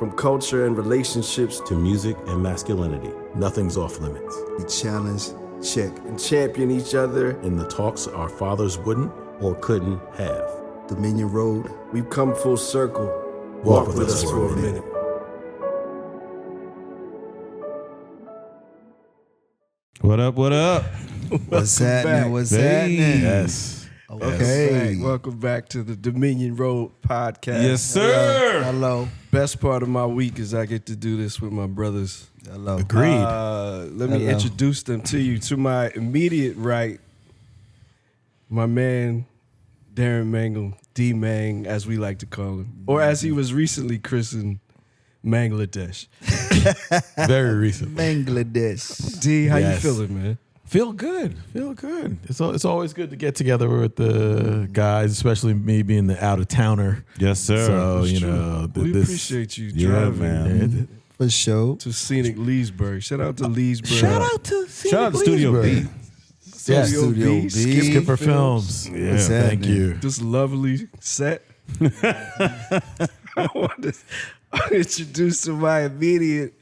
From culture and relationships to music and masculinity, nothing's off limits. We challenge, check, and champion each other in the talks our fathers wouldn't or couldn't have. Dominion Road. We've come full circle. Walk with us for a minute. What up, what up? What's happening? What's happening? Yes. Okay. Welcome back to the Dominion Road podcast. Yes, sir. Hello. Best part of my week is I get to do this with my brothers. Hello. Agreed. Let me introduce them to you. To my immediate right, my man, Darren Mangum, D-Mang, as we like to call him. Or as he was recently christened, Bangladesh. Very recent. Bangladesh. D, how Yes. you feeling, man? Feel good. It's always good to get together with the guys, especially me being the out of towner. Yes, sir. So That's you true. know, We this, appreciate you yeah, driving man. For sure. to scenic Leesburg. Shout out to Leesburg. Shout out to Studio B. Yeah, Studio B. Skipper Films. Yeah, What's thank happening? you. This lovely set. I want to introduce to my immediate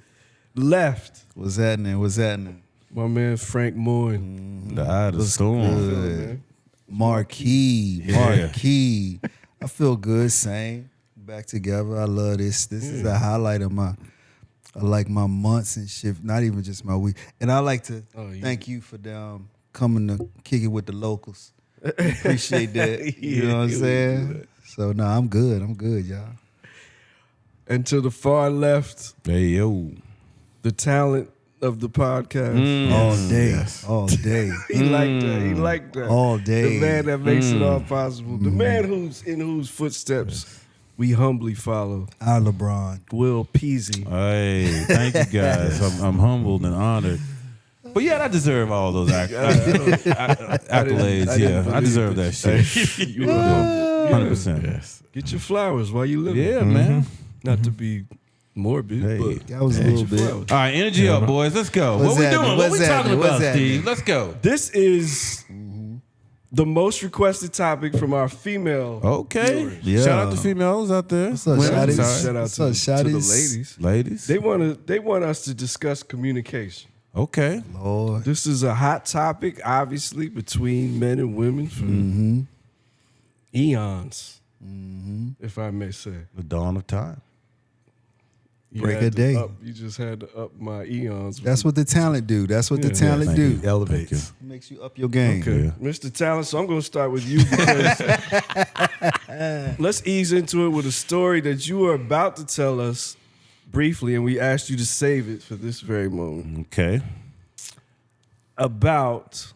left, What's happening? What's happening? my man Frank Moore. The eye of the storm. Good. Marquee. I feel good, same. Back together. I love this. This is a highlight of my months and shit. Not even just my week. And I like to thank you for coming to kick it with the locals. Appreciate that. You know what I'm saying? So no, I'm good, y'all. And to the far left, Hey, yo. the talent of the podcast. All day. He liked that. All day. The man that makes it all possible. The man in whose footsteps we humbly follow. Our LeBron. Will Peasy. Hey, thank you guys. I'm humbled and honored. But yeah, I deserve all those accolades. I deserve that shit. You were humble. 100%. Yes. Get your flowers while you live. Yeah, man. Not to be morbid, Hey. but That was a little get your bit. flowers. All right, energy up, boys. Let's go. What's What we happening? doing? What What's we talking happening? about, What's happening? Steve? Let's go. This is the most requested topic from our female. Okay. Yeah. Shout out to females out there. What's up, Women, shawties? sorry. Shout out What's to, up, to the shawties? ladies. Ladies. They want us to discuss communication. Okay. Lord. This is a hot topic, obviously, between men and women for eons, if I may say. The dawn of time. You Break had a to day. You just had to up my eons. That's what the talent do. That's what the talent thank do. you. Elevates. Makes you up your game. Okay, Yeah. Mr. Talent. So I'm going to start with you because let's ease into it with a story that you were about to tell us briefly, and we asked you to save it for this very moment. Okay. About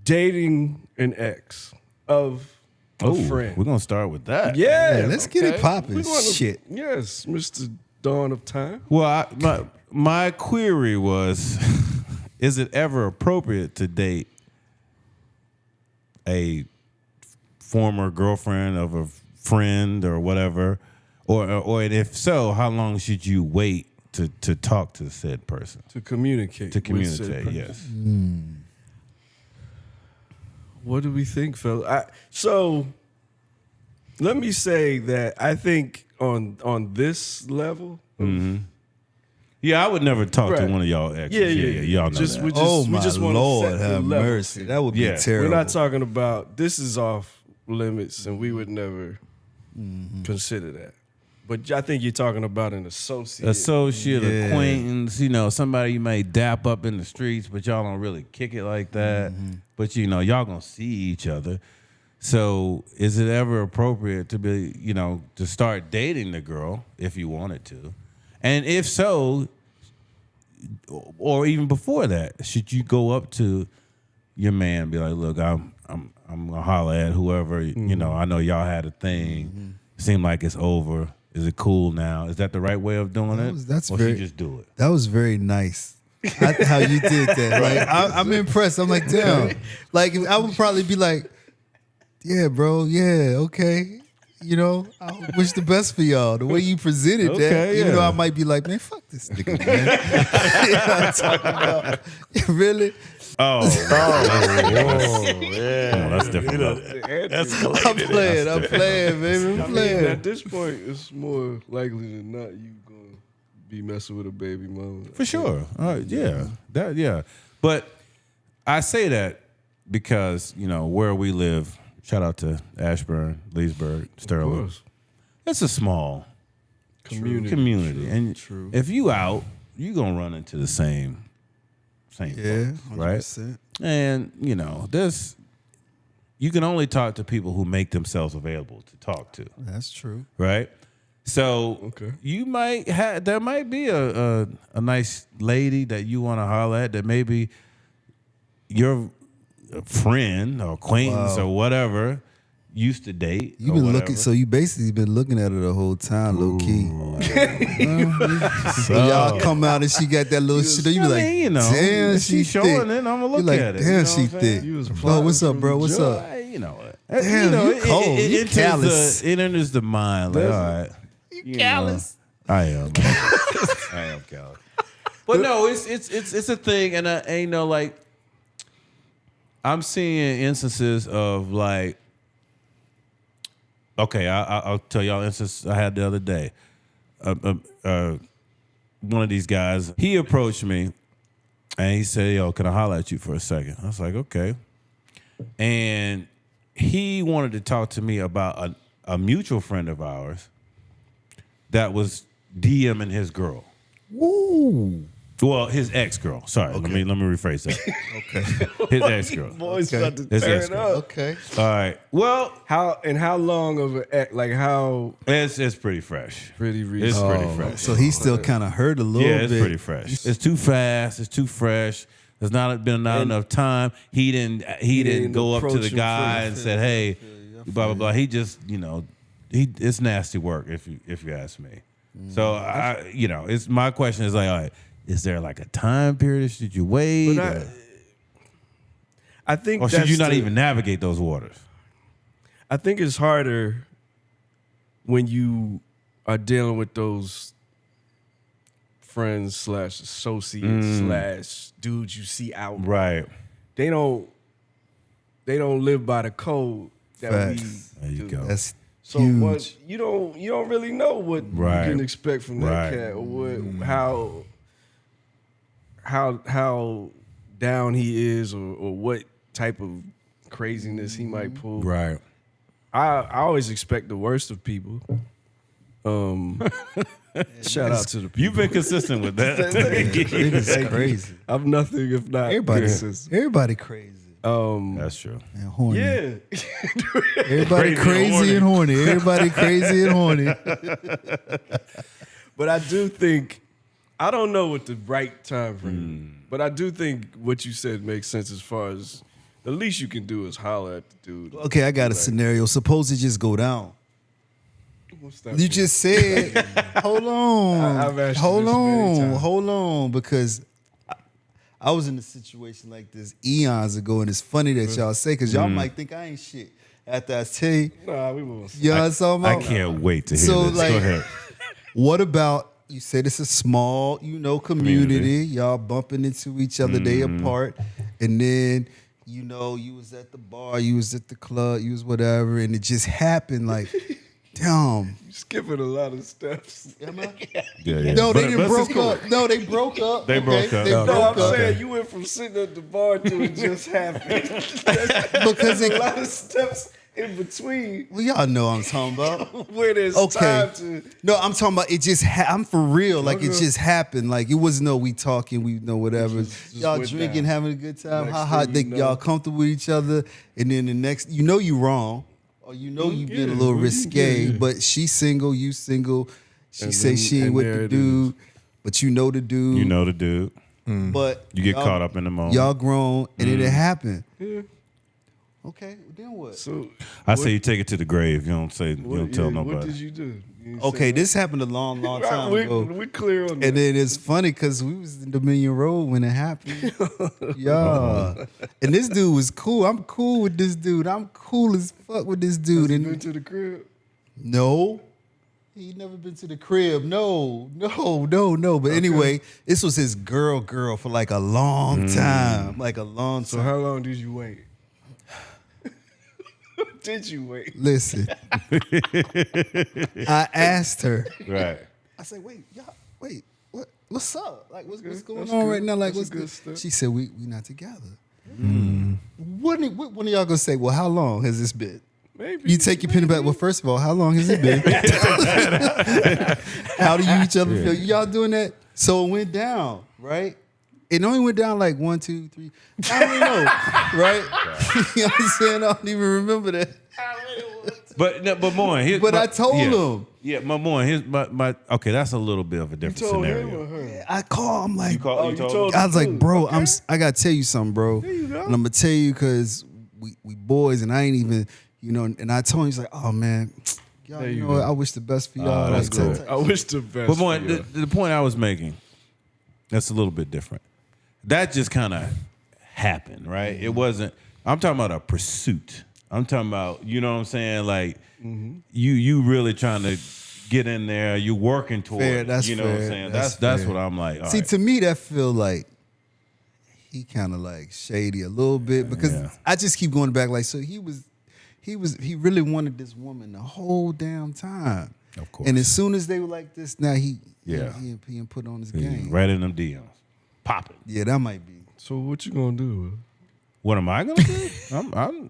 dating an ex of a Oh, friend. we're going to start with that. Yeah, Let's get it popping. We wanna- Shit. Yes, Mr. Dawn of Time. Well, my query was, is it ever appropriate to date a former girlfriend of a friend or whatever? Or if so, how long should you wait to talk to said person? To communicate. To with said communicate, person. yes. What do we think, fella? So let me say that I think on this level, Yeah, I would never talk Right. to one of y'all exes. Yeah. Y'all know Just- that. we Oh we my just wanna Lord, set the have level. mercy. That would be Yeah. terrible. We're not talking about this is off limits, and we would never consider that. But I think you're talking about an associate. Associate, Yeah. acquaintance, somebody you may dap up in the streets, but y'all don't really kick it like that. But y'all gonna see each other. So is it ever appropriate to be, to start dating the girl if you wanted to? And if so, or even before that, should you go up to your man and be like, look, I'm gonna holler at whoever, I know y'all had a thing. Seem like it's over. Is it cool now? Is that the right way of doing it? That's or very- should you just do it? That was very nice. How you did that. Like I'm impressed. I'm like, damn. Like I would probably be like, yeah, bro, yeah, okay. I wish the best for y'all. The way you presented that, Okay, even though yeah. I might be like, man, fuck This nigga, man. You know what I'm talking about? Really? Oh, yeah. come on, that's different. I'm playing, baby. I'm playing. At this point, it's more likely than not you gonna be messing with a baby mama. For sure. Yeah. But I say that because, where we live, shout out to Ashburn, Leesburg, Sterling. course. It's a small Community. And True. if you out, you going to run into the same Yeah, folks, right? 100%. And, there's you can only talk to people who make themselves available to talk to, That's true. right? So Okay. you might have there might be a nice lady that you want to holler at that maybe your friend or acquaintance or whatever used to date. You've or been whatever. looking, so you basically been looking at her the whole time, low key. So y'all come out and she got that little shit. You be like, damn, if she she's showing thick. it, I'm gonna You look like, at it. damn, you know she what I'm saying? thick. You was Oh, what's plotting up, bro? from What's the up? Damn, you it, cold. It, You enters callous. it enters the mind. Like, all right, you callous. I am. I am callous. But no, it's a thing, and I ain't like. I'm seeing instances of like. Okay, I'll tell y'all instance I had the other day. One of these guys, he approached me, and he said, "Yo, can I holler at you for a second?" I was like, "Okay." And he wanted to talk to me about a mutual friend of ours that was DMing his girl. Woo. Well, his ex-girl. Sorry, let me rephrase that. Okay. His ex-girl. Boys Okay. about to It's turn excellent. up. Okay. All right. Well, How long of a like how it's pretty fresh. pretty It's recent? pretty fresh. So he still kind of hurt a little Yeah, bit. it's pretty fresh. It's too fast. It's too fresh. There's not enough time. He didn't didn't go up to approach the him guy first. and said, "Hey, blah blah blah." He just it's nasty work if you ask me. So it's my question is like, all right, is there like a time period? Should you wait, But I think or should that's you not the- even navigate those waters? I think it's harder when you are dealing with those friends / associates / dudes you see out. Right. They don't live by the code that Facts. There you do. go. That's So huge. what you don't really know what Right. you can expect from that Right. cat or what how down he is or what type of craziness he might pull. Right. I always expect the worst of people. Shout out to the people. You've been consistent with that. Niggas crazy. I'm nothing if not consistent. Everybody crazy That's true. and horny. Yeah. Everybody Crazy crazy and horny. Everybody crazy and horny. But I do think I don't know what the right time frame. But I do think what you said makes sense as far as the least you can do is holler at the dude. Okay, I got a scenario. Suppose it just go down. What's that You mean? just said, hold on, I've asked you hold this many on, times. hold on, because I was in a situation like this eons ago, and it's funny that y'all say, because y'all might think I ain't shit after I tell you. Nah, we won't. You know what I'm talking I about? can't wait to hear So, this. like- Go ahead. What about, you said it's a small, community. Y'all bumping into each other, day apart. And then, you was at the bar, you was at the club, you was whatever, and it just happened like, damn. You skipping a lot of steps. Am I? Yeah. No, they But didn't let's broke just go- up. No, they broke up. They broke up. They No, No, broke I'm up. saying you went from sitting at the bar to it just happened. Because There's it, a lot of steps in between well, y'all know what I'm talking about. where there's Okay. time to. No, I'm talking about it just I'm for real. Like it just happened. Like it wasn't no we talking, we know whatever. Just Y'all went drinking, down. having a good time. Next Ha ha. thing They, you know. y'all comfortable with each other. And then the next, you wrong. Or you been a little risque, but she single, you single. She And say then- she ain't and with there the it dude, but you know the dude. You know the dude. But You get y'all- caught up in the moment. Y'all grown, and it happened. Yeah. Okay, then what? So I say you take it to the grave. You don't say. You don't tell What nobody. did you do? You didn't Okay, say this happened a long nothing? time Right, ago. we clear on that. And then it's funny because we was in Dominion Road when it happened. Yeah. And this dude was cool. I'm cool with this dude. I'm cool as fuck with this dude. Been And to the crib. no, He never been to the crib. No. But anyway, this was his girl for like a long time. Like a long time. So how long did you wait? Did you wait? Listen. I asked her. Right. I said, wait, what's up? Like, what's going That's on good. right now? Like, That's what's a good good? step. She said, we not together. What one of y'all gonna say, well, how long has this been? Maybe. You take your pen back. Well, first of all, how long has it been? How do you each other feel? Y'all doing that? So it went down, right? It only went down like 1, 2, 3. I don't know, right? You know what I'm saying? I don't even remember that. But more. But I told him. Yeah, more. Here's my. Okay, that's a little bit of a different told him scenario. or her? I call. I'm like, You told him? I was like, bro, Okay. I gotta tell you something, bro. you go. And I'm gonna tell you because we boys, and I ain't even, and I told him, he's like, oh man, y'all, There you you know go. what? I wish the best for y'all. that's Like, good. I wish the best. But more, for you. the point I was making, that's a little bit different. That just kind of happened, right? It wasn't. I'm talking about a pursuit. I'm talking about, you know what I'm saying? Like you really trying to get in there. You working towards. Fair, that's you know what I'm fair, saying? that's That's fair. what I'm like. All See, right. to me, that feel like he kind of like shady a little bit because Yeah. I just keep going back. Like, so he really wanted this woman the whole damn time. Of course. And as soon as they were like this, now he put on his Yeah, game. right in them DMs, popping. Yeah, that might be. So what you gonna do? What am I gonna do?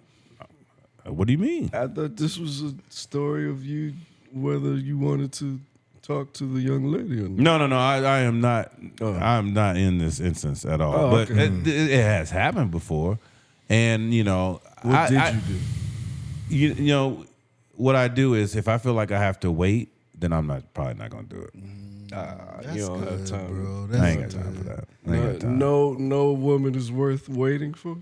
What do you mean? I thought this was a story of you, whether you wanted to talk to the young lady or not. No. I am not. Oh. I'm not in this instance at all. Oh, but okay. it has happened before, and What did you do? You know, what I do is if I feel like I have to wait, then I'm probably not gonna do it. You don't have time, bro. I ain't got time for that. I ain't got time. No woman is worth waiting for.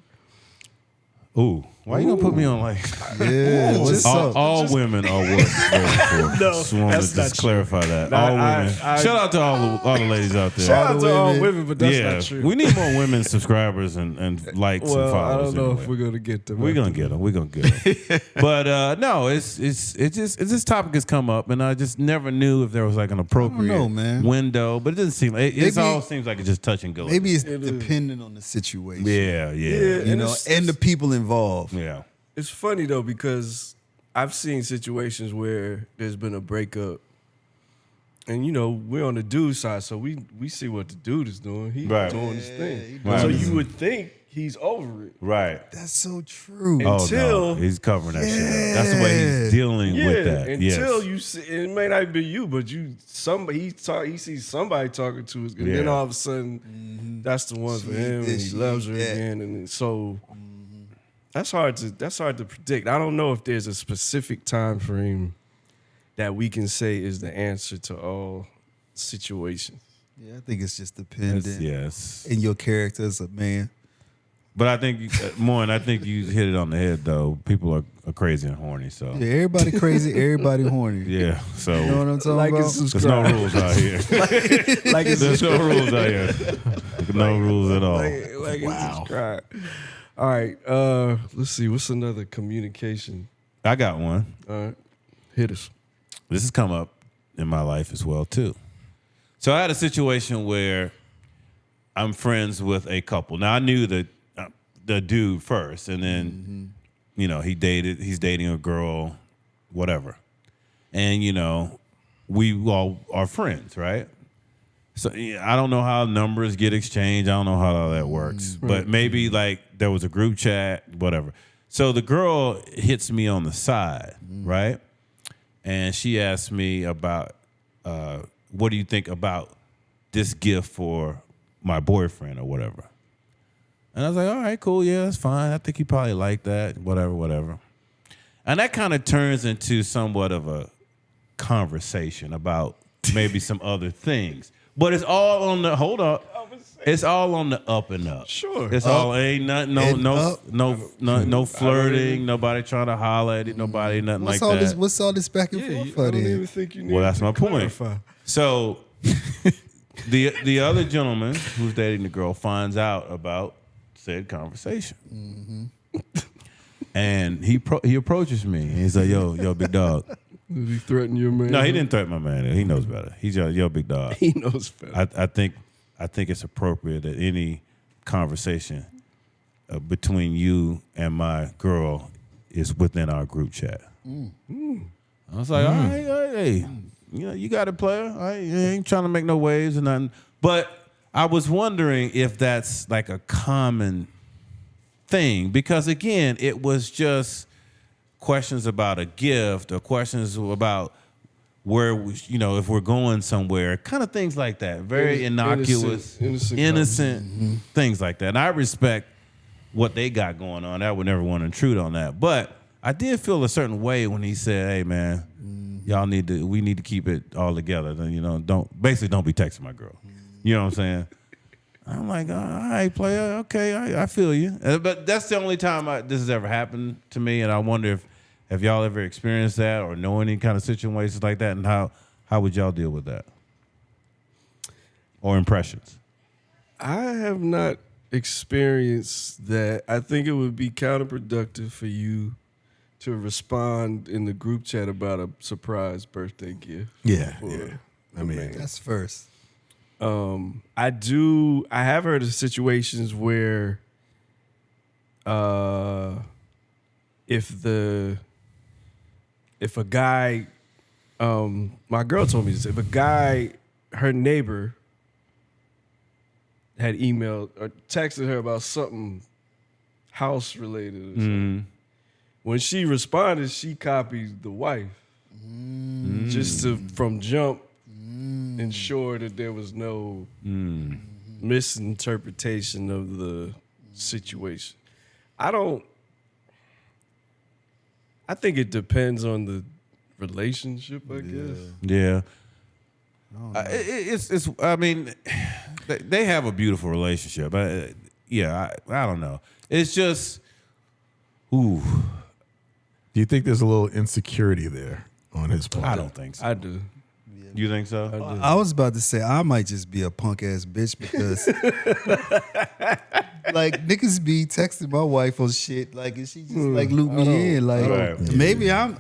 Ooh, why you gonna put me on like? Yeah, what's up? All women are worth waiting for. No, just want that's to not just true. clarify that. No, All I- women. I- Shout out to all the ladies out there. Shout out to all women. women, but that's yeah, not true. we need more women subscribers and likes and well, I followers. don't know anyway. if we're gonna get them. We're gonna get them. We're gonna get them. But no, it's this topic has come up, and I just never knew if there was like an appropriate know, man. window. But it doesn't seem. It Maybe- all seems like it's just touch and go. Maybe it's It is. dependent on the situation. Yeah. You And know, it's- and the people involved. Yeah. It's funny though because I've seen situations where there's been a breakup, and we're on the dude side, so we see what the dude is doing. He's Right. doing his thing. Right. So you would think he's over it. Right. That's so true. Oh, Until- no. He's covering that shit up. That's the way he's dealing with that. Until Yes. you see, it may not be you, but he sees somebody talking to us, and then Yeah. all of a sudden, that's the one for She him, and this, he she loves her that. again, and so that's hard to predict. I don't know if there's a specific time frame that we can say is the answer to all situations. Yeah, I think it's just dependent. Yes. in your character as a man. But I think, Moin, I think you hit it on the head, though. People are crazy and horny, so. Yeah, everybody crazy, everybody horny. Yeah, so. You know what I'm talking Like and about? There's no subscribe. rules out here. Like and There's no rules out here. No rules at all. like and subscribe. All right, let's see. What's another communication? I got one. All right, hit us. This has come up in my life as well, too. So I had a situation where I'm friends with a couple. Now, I knew the dude first, and then, he's dating a girl, whatever. And, we all are friends, right? So I don't know how numbers get exchanged. I don't know how all that works. But maybe like there was a group chat, whatever. So the girl hits me on the side, right? And she asked me about what do you think about this gift for my boyfriend or whatever. And I was like, all right, cool. Yeah, that's fine. I think he probably liked that, whatever. And that kind of turns into somewhat of a conversation about maybe some other things. But it's all on the it's all on the up and up. Sure. It's all ain't nothing, no flirting, nobody trying to holler at it, nobody nothing What's like all that. this? What's all this back and Yeah, forth I for don't then? even think you need Well, that's to my point. clarify. So the other gentleman who's dating the girl finds out about said conversation. And he approaches me and he's like, yo, big dog, Did he threaten your man? No, he didn't threaten my man. He knows better. He's your big dog. He knows better. I think it's appropriate that any conversation between you and my girl is within our group chat. I was like, all right, hey, you got it, player. I ain't trying to make no waves or nothing. But I was wondering if that's like a common thing, because again, it was just questions about a gift or questions about where we, if we're going somewhere, kind of things like that. Very innocuous, innocent things like that. And I respect what they got going on. I would never want to intrude on that. But I did feel a certain way when he said, "Hey, man, we need to keep it all together. Don't be texting my girl." You know what I'm saying? I'm like, all right, player, okay, I feel you. But that's the only time this has ever happened to me, and I wonder if y'all ever experienced that or know any kind of situations like that, and how would y'all deal with that? Or impressions? I have not experienced that. I think it would be counterproductive for you to respond in the group chat about a surprise birthday gift. Yeah. I mean, That's first. I have heard of situations where if a guy, my girl told me this, if a guy, her neighbor had emailed or texted her about something house related or something, when she responded, she copied the wife just to, from jump, ensure that there was no misinterpretation of the situation. I think it depends on the relationship, I guess. Yeah. I mean, they have a beautiful relationship. I don't know. It's just, ooh. Do you think there's a little insecurity there on his part? I don't think so. I do. You think so? I was about to say I might just be a punk ass bitch because like niggas be texting my wife on shit like, and she just like loop me in like Right. maybe I'm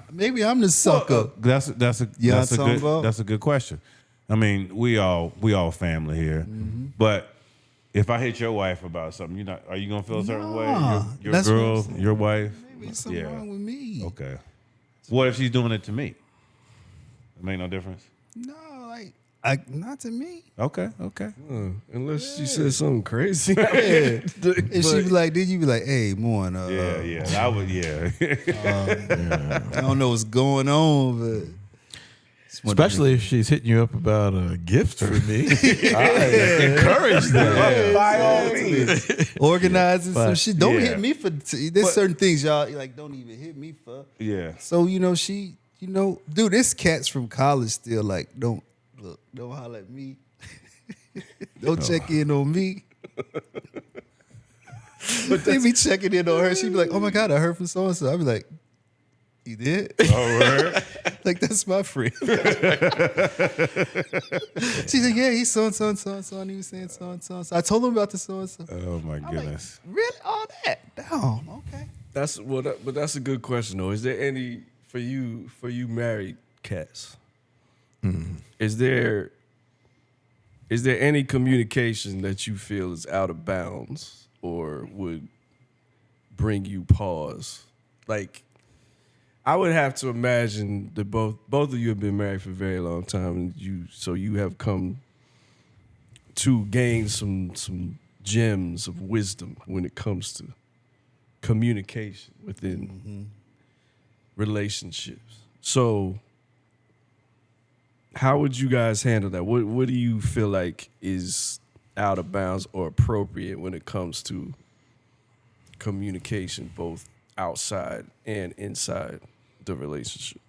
the sucker. That's a talking good question. I mean, we all family here, but if I hit your wife about something, are you gonna feel a certain way? Your that's what I'm girl, saying. your wife. Maybe there's something wrong with me. Okay. What if she's doing it to me? It make no difference. No, like not to me. Okay. Unless she said something crazy. If she be like, then you be like, hey, Moan, Yeah. I would. Yeah. I don't know what's going on, but Especially if she's hitting you up about a gift for me. I encourage that. By all means. organizing some shit. Don't yeah. hit me for. There's certain things y'all like. Don't even hit me for. Yeah. So she, dude, this cat's from college still like. Don't holler at me. Don't check in on me. But they be checking in on her. She be like, "Oh my God, I heard from so and so." I be like, "You did?" Oh, right. Like, that's my friend. She's like, "Yeah, he's so and so and so and so, and he was saying so and so. So I told him about the so and so." Oh my goodness. Like, really? All that? Damn. Okay. But that's a good question though. Is there any for you married cats? Is there any communication that you feel is out of bounds or would bring you pause? Like, I would have to imagine that both of you have been married for a very long time, and you have come to gain some gems of wisdom when it comes to communication within relationships. So, how would you guys handle that? What do you feel like is out of bounds or appropriate when it comes to communication, both outside and inside the relationship?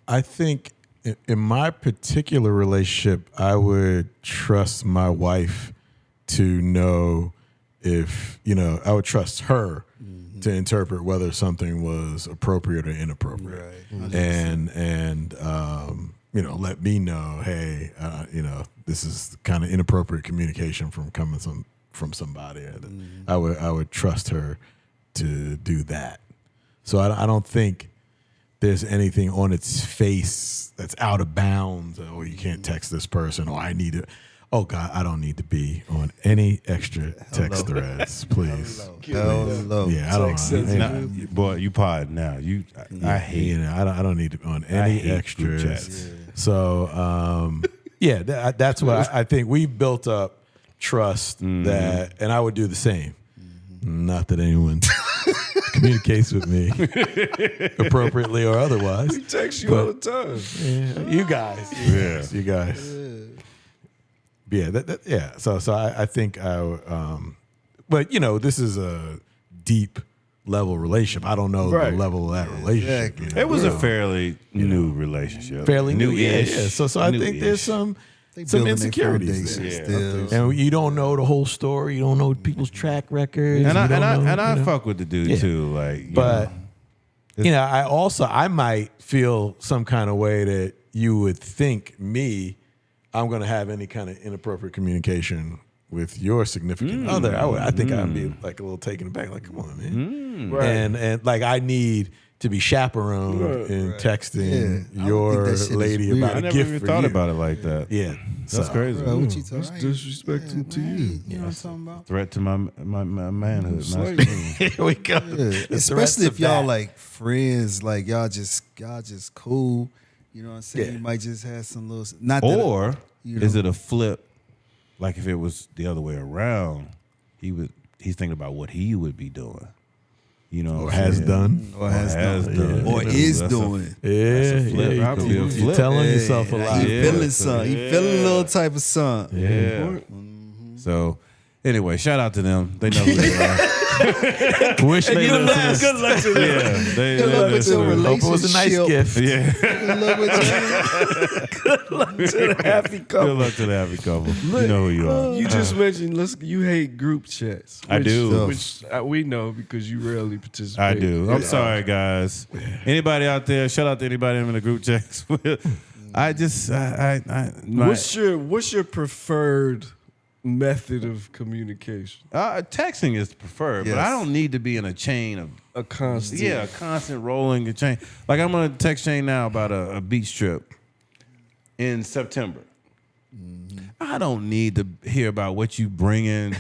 I think in my particular relationship, I would trust my wife to know if, I would trust her to interpret whether something was appropriate or inappropriate. Right. And let me know, hey, this is kind of inappropriate communication coming from somebody. I would trust her to do that. So I don't think there's anything on its face that's out of bounds, or you can't text this person, or I need to. Oh God, I don't need to be on any extra text threads, please. Hello. Yeah, I don't. Boy, you pod now. I hate. You know, I don't need to be on any extras. chats. So that's what I think we've built up trust that, and I would do the same. Not that anyone communicates with me appropriately or otherwise. We text you all the time. Yeah, you guys. You guys. Yeah, So I think but you know, this is a deep level relationship. I don't know the level of that relationship. Exactly. You know? It was a fairly new relationship. Fairly new, new-ish. yeah. So I think New-ish. there's some Building their insecurities foundation there. still. And you don't know the whole story. You don't know people's track records. And you don't know, I you know. fuck with the dude too. Like, But you know, I might feel some kind of way that you would think I'm going to have any kind of inappropriate communication with your significant other. I think I'd be like a little taken aback. Like, come on, man. Right. And like I need to be chaperoned in texting Yeah. I don't your think that shit is lady weird. about I a never gift even for thought you. about it like that. Yeah, That's crazy. Bro, what you That's talking? disrespectful to you. You know what I'm talking about? Threat to my manhood. Slight. masculinity. here we go. Yeah. The Especially threats if of y'all that. like friends, like y'all just cool. You know what I'm saying? Yeah. You might just have some little not that Or you is know. it a flip? Like if it was the other way around, he's thinking about what he would be doing. You know, Or what I'm has saying? done. or has done. Or Yeah. is That's a- doing. Yeah, flip. yeah. That could be a You're flip. telling yourself a Like, lot. He Yeah. feeling some. He feeling a little type of something. Yeah. So anyway, shout out to them. They know who they are. Wish they Good luck, listen. good luck to them. Yeah, they Good luck with listen. your Hope it was a nice relationship. gift. Yeah. Good luck with your Happy Good couple. luck to the happy couple. You know who you are. You just mentioned you hate group chats. I do. Which we know because you rarely participate. I do. I'm sorry, guys. Anybody out there? Shout out to anybody in the group chats. I just, What's your preferred method of communication? texting is preferred, but Yes. I don't need to be in a chain of A constant. a constant rolling a chain. Like I'm gonna text Shane now about a beach trip in September. I don't need to hear about what you bringing,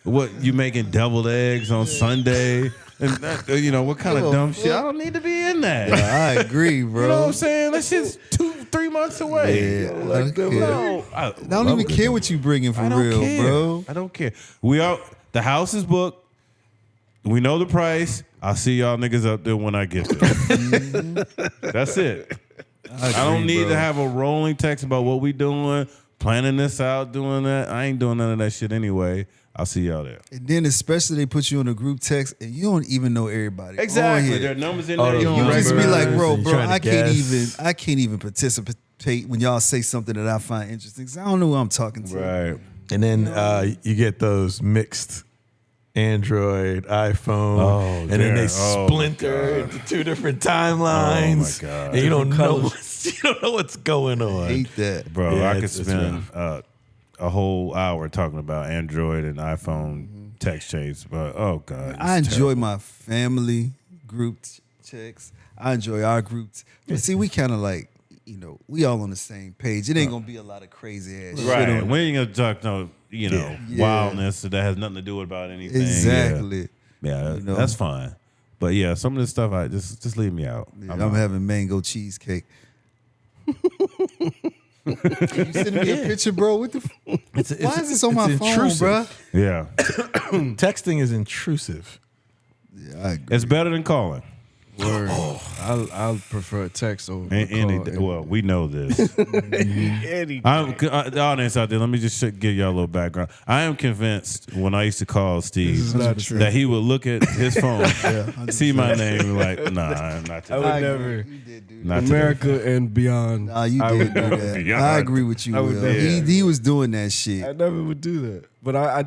what you making deviled eggs on Sunday, and that, what kind of dumb shit. I don't need to be in that. I agree, bro. You know what I'm saying? That shit's 2-3 months away. Yeah, like I that. don't care. No, I don't even care what you bringing for I don't real, care. bro. I don't care. The house is booked. We know the price. I'll see y'all niggas up there when I get there. That's it. I don't agree, need bro. to have a rolling text about what we doing, planning this out, doing that. I ain't doing none of that shit anyway. I'll see y'all there. And then especially they put you on a group text and you don't even know everybody. Exactly. On There are here. numbers in Oh, there. those You don't You just be recognize. like, bro, and you're trying to I guess. can't even participate when y'all say something that I find interesting. 'Cause I don't know who I'm talking to. Right. And then you get those mixed Android, iPhone, Oh, and then they damn. Oh, splinter into two different timelines. Oh, my God. And you don't know colors. you don't know what's going on. Hate that. Bro, Yeah, I could it's spend a whole hour talking about Android and iPhone text chains, but oh God. it's I enjoy terrible. my family group checks. I enjoy our groups. But see, we kind of like, we all on the same page. It ain't gonna be a lot of crazy ass shit Right. on We ain't gonna talk no, Yeah. wildness that has nothing to do about anything. Exactly. Yeah, You know? that's fine. But yeah, some of this stuff I just leave me out. Yeah, I'm having mango cheesecake. You sending me a picture, bro? What the? Why is this on my phone, intrusive. bro? Yeah. Texting is intrusive. Yeah, I agree. It's better than calling. Word. I'll prefer text over Any, call. well, we know this. Any The audience out there, let me just give y'all a little background. I am convinced when I used to call Steve This is not true. that he would look at his phone, 100%. see my name, and be like, nah, not I today. would I never. agree. You did do that. Not today. America and beyond. Nah, you I did would do never. that. Beyond. I agree with you, I would Will. never. He was doing that shit. I never would do that. But I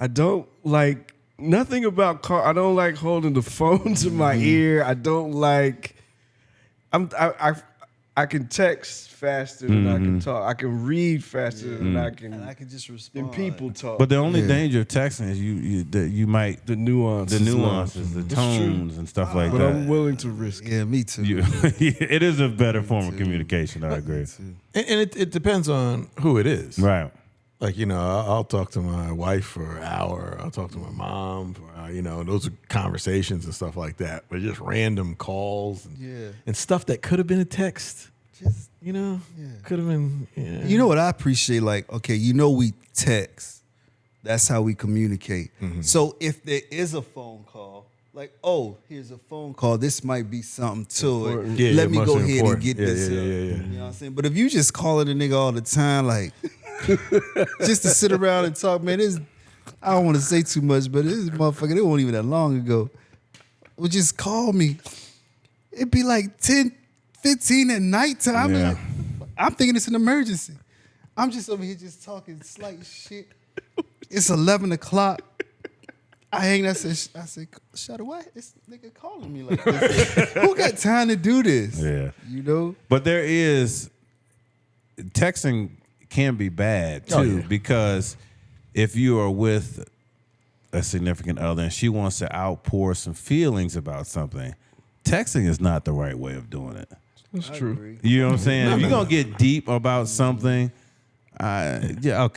don't like nothing about car. I don't like holding the phone to my ear. I don't like. I can text faster than I can talk. I can read faster than I can. And I can just respond. Than people talk. But the only danger of texting is you might the nuances, the tones and stuff like but that. I'm willing to risk it. Yeah, me too. It is a better form of communication. I agree. And it depends on who it is. Right. Like, I'll talk to my wife for an hour. I'll talk to my mom for, those are conversations and stuff like that. But just random calls and stuff that could have been a text. Just could have been. Yeah. You know what I appreciate? Like, okay, we text. That's how we communicate. Mm-hmm. So if there is a phone call, like, oh, here's a phone call. This might be something to it. Yeah, Let me must go be ahead important. and get this. Yeah. You know what I'm saying? But if you just calling a nigga all the time, like, just to sit around and talk, man, I don't want to say too much, but this motherfucker, it wasn't even that long ago, would just call me. It'd be like 10, 15 at nighttime. Yeah. I'm thinking it's an emergency. I'm just over here just talking slight shit. It's 11 o'clock. I hang. I said, Shut up, what? This nigga calling me like this. Who got time to do this? Yeah. But there is texting can be bad too because if you are with a significant other and she wants to outpour some feelings about something, texting is not the right way of doing it. That's true. You know what I'm saying? If you're gonna get deep about something, I'll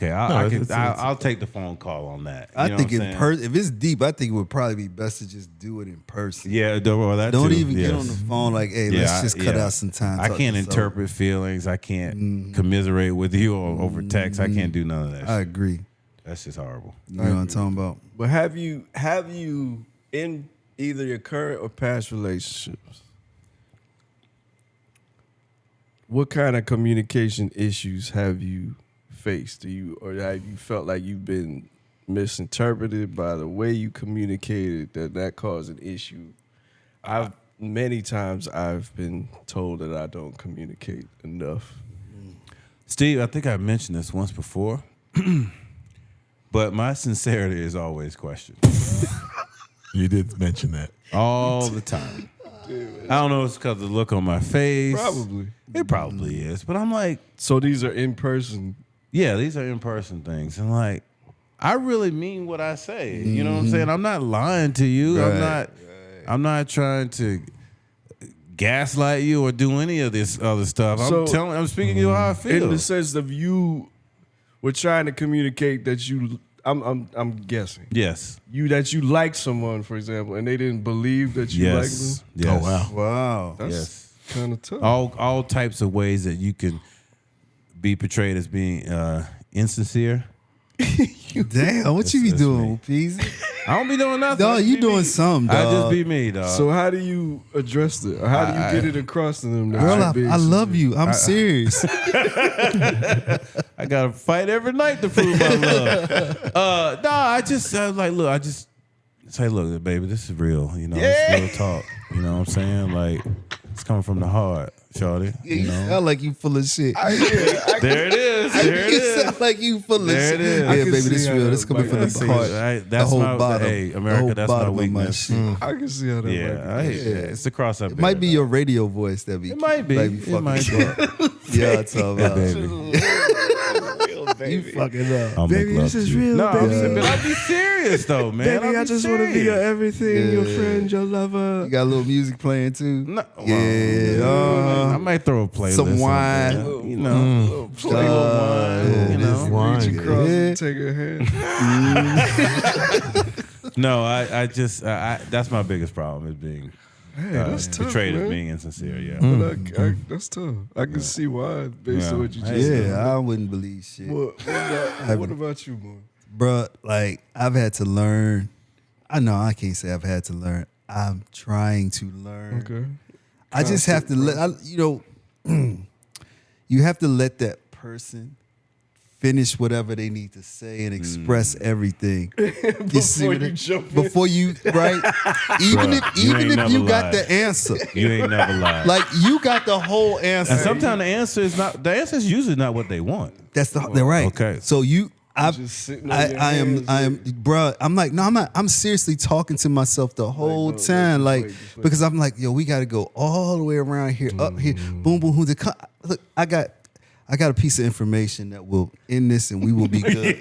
take the phone call on that. I think in person, if it's deep, I think it would probably be best to just do it in person. Yeah, that don't too. even get on the phone like, hey, let's just cut out some time. I can't interpret feelings. I can't commiserate with you over text. I can't do none of that shit. I agree. That's just horrible. You know what I'm talking about? But have you in either your current or past relationships, what kind of communication issues have you faced? Or have you felt like you've been misinterpreted by the way you communicated that caused an issue? Many times I've been told that I don't communicate enough. Steve, I think I mentioned this once before, but my sincerity is always questioned. You did mention that. All the time. I don't know if it's because of the look on my face. Probably. It probably is. But I'm like, so these are in person. Yeah, these are in-person things. And like, I really mean what I say. You know what I'm saying? I'm not lying to you. Right. I'm not trying to gaslight you or do any of this other stuff. I'm speaking to you how I feel. In the sense of you were trying to communicate that I'm guessing. Yes. That you like someone, for example, and they didn't believe that you liked them. Yes. Oh wow. Wow. That's kind of tough. All types of ways that you can be portrayed as being insincere. Damn, what you be That's doing, me. Peasy? I don't be doing nothing. Dog, you doing something, dog. I just be me, dog. So how do you address it? Or how do you get it across to them? That Girl, you're being I love you. I'm serious. I gotta fight every night to prove my love. I just say, look, baby, this is real. You know, it's real talk. You know what I'm saying? Like, it's coming from the heart, shorty. You sound like you full of shit. There it is. There it You is. sound like you full of There shit. it is. Yeah, I can baby, see this how real. that This coming might from be the heart. That's the whole my bottom. hey, the America. whole That's my bottom of weakness. shit. I can see how that might be. It's the cross up. It might be your radio voice that be. It might be. Like, It might be. Yeah, it's all about. baby. You fucking up. I'll make Baby, love this is to you. real, No, baby. I'll be serious though, man. Baby, I just want to be your everything, your friend, your lover. You got a little music playing too. No, Yeah. I might throw a playlist. Some on wine. there, you know, play with wine. You know, wine. Reach across Yeah. and take her hand. no, I just that's my biggest problem is being That's tough, portrayed as man. being insincere. Yeah. But that's tough. I can see why based on what you just said. Yeah, I wouldn't believe shit. What about you, boy? Bruh, like, I've had to learn. I know I can't say I've had to learn. I'm trying to learn. Okay. I just have to let, you have to let that person finish whatever they need to say and express everything. You see Before what you I- jump in. Before you, right? Even Bruh, if you ain't even if never you got lied. the answer. You ain't never lied. Like, you got the whole answer. And sometimes the answer is usually not what they want. That's they're right. Okay. So just sitting on your I hands, am, bruh. I'm like, no, I'm not. I'm seriously talking to myself the whole time, because I'm like, yo, we got to go all the way around here, up here, boom, boom, boom. Look, I got a piece of information that will end this, and we will be good.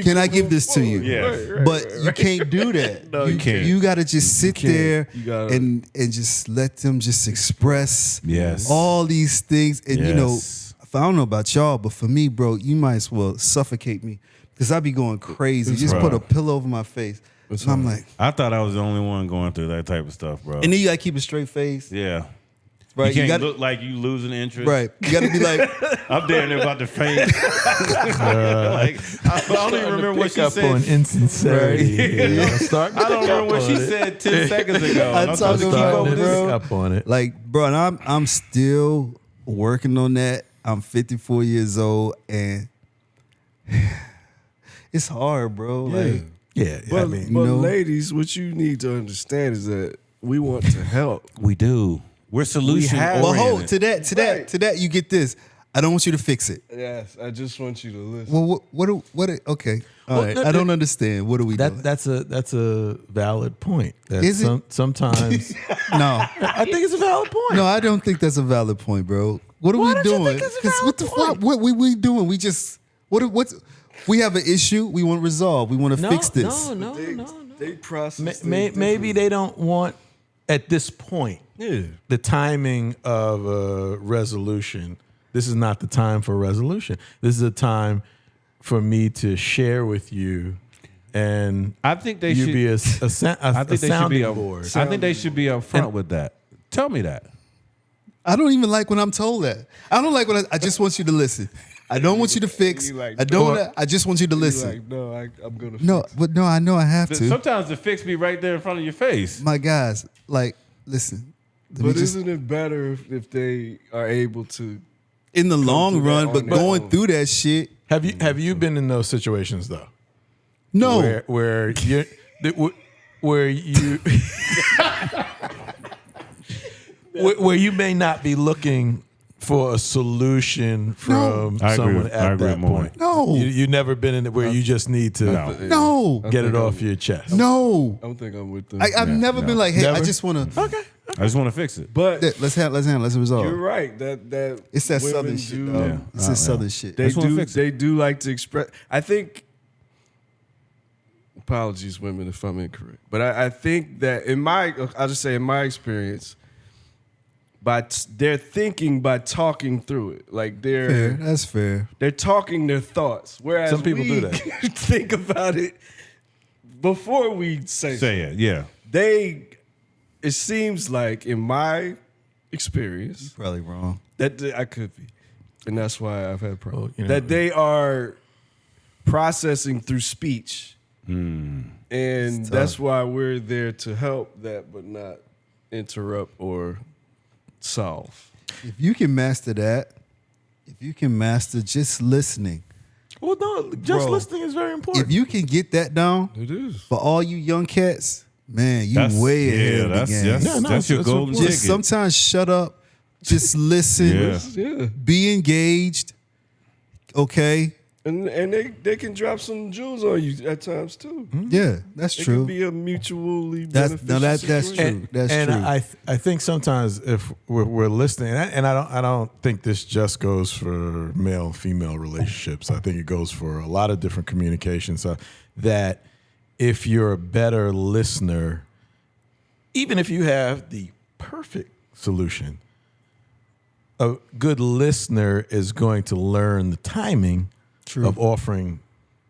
Can I give this to you? Yeah. But you can't do that. No, you can't. You got to just sit there You gotta- and just let them just express Yes. all these things. And you know, Yes. I don't know about y'all, but for me, bro, you might as well suffocate me because I be going crazy. Just put a pillow over my face. And I'm like, I thought I was the only one going through that type of stuff, bro. and then you gotta keep a straight face, Yeah. right? You can't gotta, look like you losing interest. right. You gotta be like, I'm damn near about to faint. Like, I don't even remember what she Pick up on said. insincerity. I don't remember what she said 10 seconds ago. I'm I'm supposed to talking keep about, up with this. bro. Up on it. like, bro, and I'm still working on that. I'm 54 years old, and it's hard, bro. Like, Yeah, But, I mean, but know- ladies, what you need to understand is that we want to help. We do. We're solution have- well, hold oriented. to that. You get this. I don't want you to fix it. Yes, I just want you to listen. Well, what? Okay, all Well, right. no, I don't understand. What are we doing? that's a valid point. That Is it? Sometimes No, I think it's a valid point. no, I don't think that's a valid point, bro. What are Why we don't you doing? think it's a 'Cause valid what the point? fuck? What we doing? We just what's we have an issue. We want to resolve. We want to fix this. No, They process. Maybe they don't want at this point. Yeah. The timing of a resolution. This is not the time for a resolution. This is a time for me to share with you, and I think they you should be a I think they should be sounding up, board. I think they should be upfront with that. Tell me that. I don't even like when I'm told that. I don't like when I just want you to listen. I don't want you to fix. You like- I don't. I just want you to listen. Like, no, I'm gonna. No, fix it. but no, I know I have to. Sometimes the fix be right there in front of your face. My guys, like, listen. let me But just- isn't it better if they are able to? in the long through that run, on but their going own. through that shit, Have you been in those situations though? no. Where you where you where you may not be looking for a solution from I agree someone with- I at agree that with Moy. point. No. You never been in it where you just need to No. get it think off I'm- your chest. No. I don't think I'm with them. I've never been like, hey, I Never? just want to. Okay. I just want to fix it. but Let's resolve. you're right. That It's that women southern shit, do- dog. Yeah. It's that southern shit. They just wanna do. fix it. They do like to express. I think. Apologies, women, if I'm incorrect, but I think that I'll just say in my experience, they're thinking by talking through it, like Fair. That's fair. they're talking their thoughts. Whereas Some people we do that. think about it before we say Say it, yeah. It seems like in my experience Probably wrong. that I could be, and that's why I've had problems. you know- that they are processing through speech, Hmm. and that's why we're there to help that, but not interrupt or solve. If you can master that, if you can master just listening, Well, no, just Bro, listening is very important. if you can get that down It is. for all you young cats, man, you way ahead of the that's, game. That's, Yeah, no, that's your it's golden important. Just ticket. sometimes shut up, just listen, Yeah. Yeah, be engaged. Okay, and they can drop some jewels on you at times too. yeah, that's It true. can be a mutually That's beneficial that's situation. true. That's and true. I think sometimes if we're listening, and I don't think this just goes for male and female relationships. I think it goes for a lot of different communications. That if you're a better listener, even if you have the perfect solution, a good listener is going to learn the timing of offering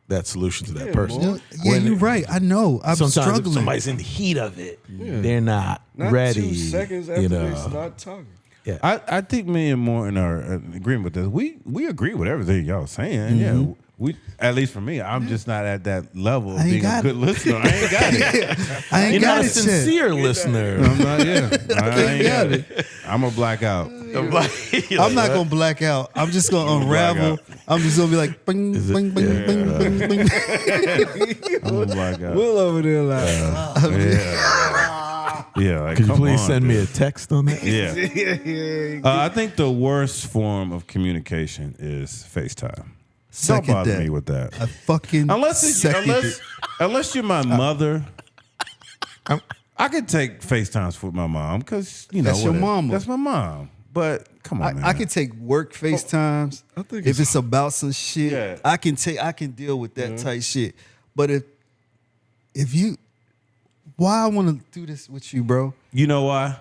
that solution to that person. Yeah, When- you're right. I know. I'm Sometimes if struggling. somebody's in the heat of it, they're not, Not ready. 2 seconds after you they know. start talking. Yeah. I think me and Morton are in agreement with this. We agree with everything y'all saying. Yeah, we at least for me, I'm just not at that level of I ain't being a got good listener. I ain't got it. I ain't You're got not a it yet. sincere listener. I'm not. Yeah, I ain't got it. I'm a blackout. I'm not gonna black out. I'm just gonna unravel. I'm just gonna be like, bing, bing, bing, bing, bing, bing. I'm a blackout. Will over there like, Yeah, like, Could you come please on, send me dude. a text on that? Yeah. I think the worst form of communication is FaceTime. Second bother that. me with that. I fucking second it. Unless you're my mother, I could take FaceTimes with my mom because That's your whatever. mama. That's my mom. But come on, man. I can take work FaceTimes. I think if it's about some shit, Yeah. I can deal with that type shit. But if you, why I want to do this with you, bro? You know why?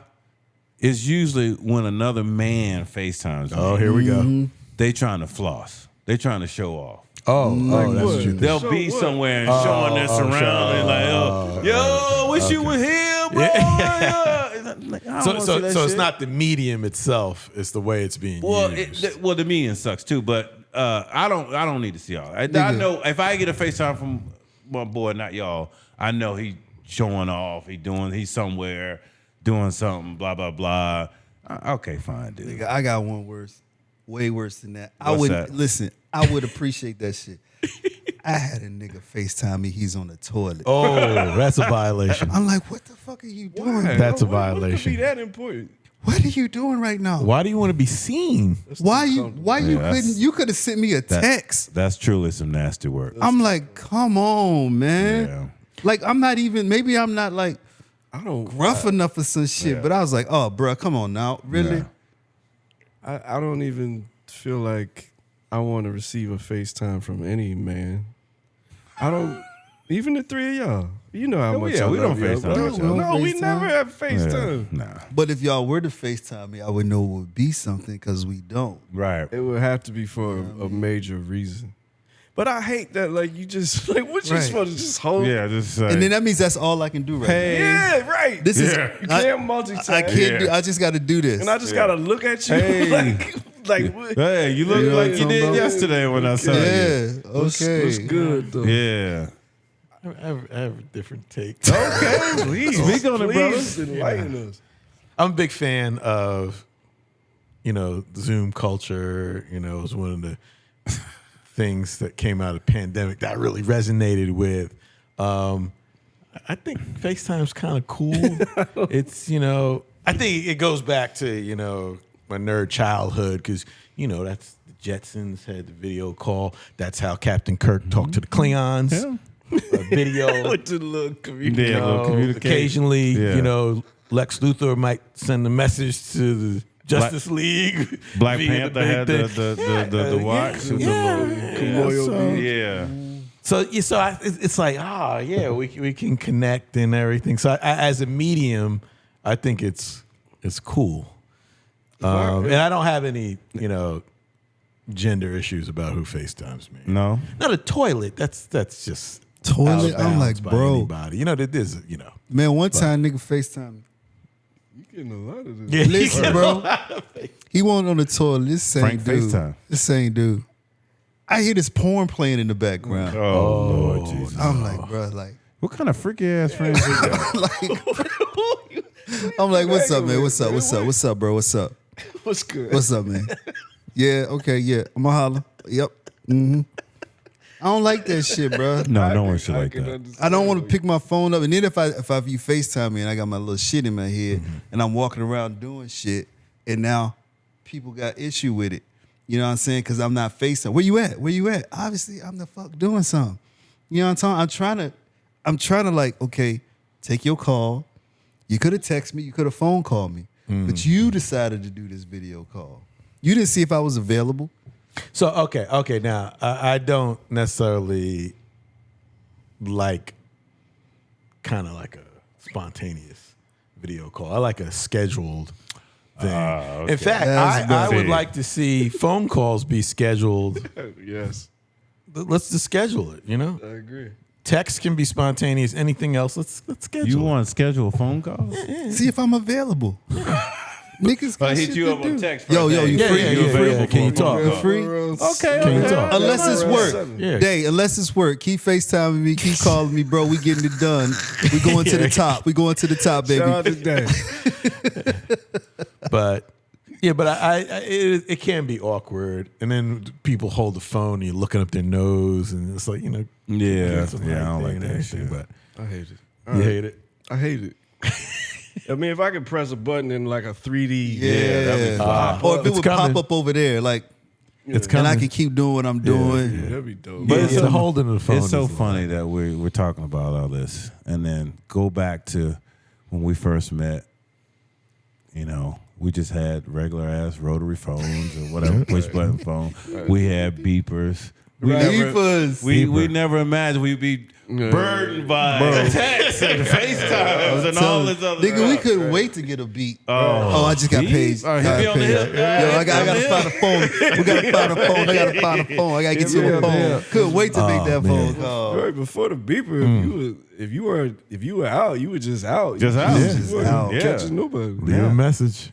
It's usually when another man FaceTimes. Oh, me, here we go. they trying to floss. They trying to show off. Oh, that's what? what you They'll Show be what? somewhere and showing their surroundings like, yo, wish you were here, bro. Yeah. So it's not the medium itself; it's the way it's being used. The medium sucks too, but I don't need to see all that. I know if I get a FaceTime from my boy, not y'all, I know he showing off. He's somewhere doing something, blah blah blah. Okay, fine, dude. Nigga, I got one worse, way worse than that. What's that? Listen. I would appreciate that shit. I had a nigga FaceTime me. He's on the toilet. Oh, that's a violation. I'm like, what the fuck are you doing? Why? That's a What could violation. be that important? What are you doing right now? Why do you want to be seen? Why you that's- you could have sent me a text. That's truly some nasty work. I'm like, come on, man. Yeah. Like I'm not even maybe I'm not like I don't. rough enough for some shit, but I was like, oh bro, come on now. Really? Yeah. I don't even feel like I want to receive a FaceTime from any man. I don't. Even the three of y'all. You know how much I we love don't y'all, FaceTime bro. each other. No, we FaceTime? never have FaceTime. Nah. But if y'all were to FaceTime me, I would know it would be something because we don't. Right. It would have to be for a major reason. But I hate that, like, you just, like, what you Right. supposed to just hold? Yeah, just And then that means that's all I can do right Yeah, right. now. This is Yeah. You can't multitask. I can't do I just gotta do this. And I just got to look at you like what? Hey, you look You know like what you I'm did talking about? yesterday when I saw you. yeah. Okay. Looks good, though. Yeah. I have a different take. Okay, please. Speak on it, Please brother. enlighten us. I'm a big fan of, Zoom culture. It was one of the things that came out of the pandemic that I really resonated with. I think FaceTime's kind of cool. It's, I think it goes back to, my nerd childhood because, that's the Jetsons had the video call. That's how Captain Kirk talked to the Klingons. Yeah. To Video. the little community. Yeah, little communication. Occasionally, Yeah. Lex Luthor might send a message to the Justice League. Black via Panther big had thing. the watch. with the little- yeah. So it's like, we can connect and everything. So as a medium, I think it's cool. And I don't have any, gender issues about who FaceTimes me. No. Not a toilet. That's just Toilet. out of I'm bounds like, by bro. anybody. That is, Man, one time nigga FaceTime me. You getting a lot of this. Yeah. Listen, bro. He went on the toilet. This same Frank dude. FaceTime. This same dude. I hear this porn playing in the background. Oh, Lord Jesus. I'm like, bro, like, What kind of freaky ass friends you got? I'm like, what's up, man? What's up? What's up? What's up, bro? What's up? What's good? What's up, man? Yeah, okay, yeah. I'm gonna holler. Yep. Mm-hmm. I don't like that shit, bro. No, don't want shit like that. I don't want to pick my phone up, and then if you FaceTime me and I got my little shit in my head and I'm walking around doing shit, and now people got issue with it. You know what I'm saying? Because I'm not FaceTime. Where you at? Where you at? Obviously, I'm the fuck doing something. You know what I'm talking? I'm trying to like, okay, take your call. You could have texted me. You could have phone called me, but you decided to do this video call. You didn't see if I was available. So okay. Now I don't necessarily like kind of like a spontaneous video call. I like a scheduled thing. Okay. In fact, That's I would better. like to see phone calls be scheduled. Yes, Let's just schedule it. I agree. Text can be spontaneous. Anything else, let's schedule. You it. want to schedule a phone call? See if I'm available. Niggas got I hit shit you to up on do. text. Yo, first. you Hey, free? Yeah, You yeah, free? yeah. Can you talk? You free? Okay. Can you talk? Unless it's work. Yeah. Day, unless it's work. Keep FaceTiming me. Keep calling me, bro. We getting it done. We going to the top. We going to the top, baby. Shout out to Dave. But yeah, but it can be awkward, and then people hold the phone and you're looking up their nose, and it's like Yeah, it's a yeah, I don't thing like and that everything, shit. But I hate it. you hate it. I hate it. I mean, if I could press a button in like a 3D, Yeah. that'd be fine. Or if it It's would coming. pop up over there, like It's and coming. I can keep doing what I'm doing. Yeah, that'd be dope. But it's it's so- holding the phone. It's so is funny that we're talking about all this, and then go back to when we first met. You know, we just had regular ass rotary phones or whatever push button phone. We had beepers. We Beepers. we never imagined we'd be burdened by texts and FaceTimes and all this other Nigga, we stuff. couldn't wait to get a beat. Oh, I just got beat? paid. Oh, hit me on the hip. Yo, I gotta find a phone. We gotta find a phone. I gotta find a phone. I gotta get you a phone. Couldn't wait to make that phone call. Right before the beeper, if you were out, you were just out. Just out. You Yeah. Just weren't out. catching nobody. Leave a message.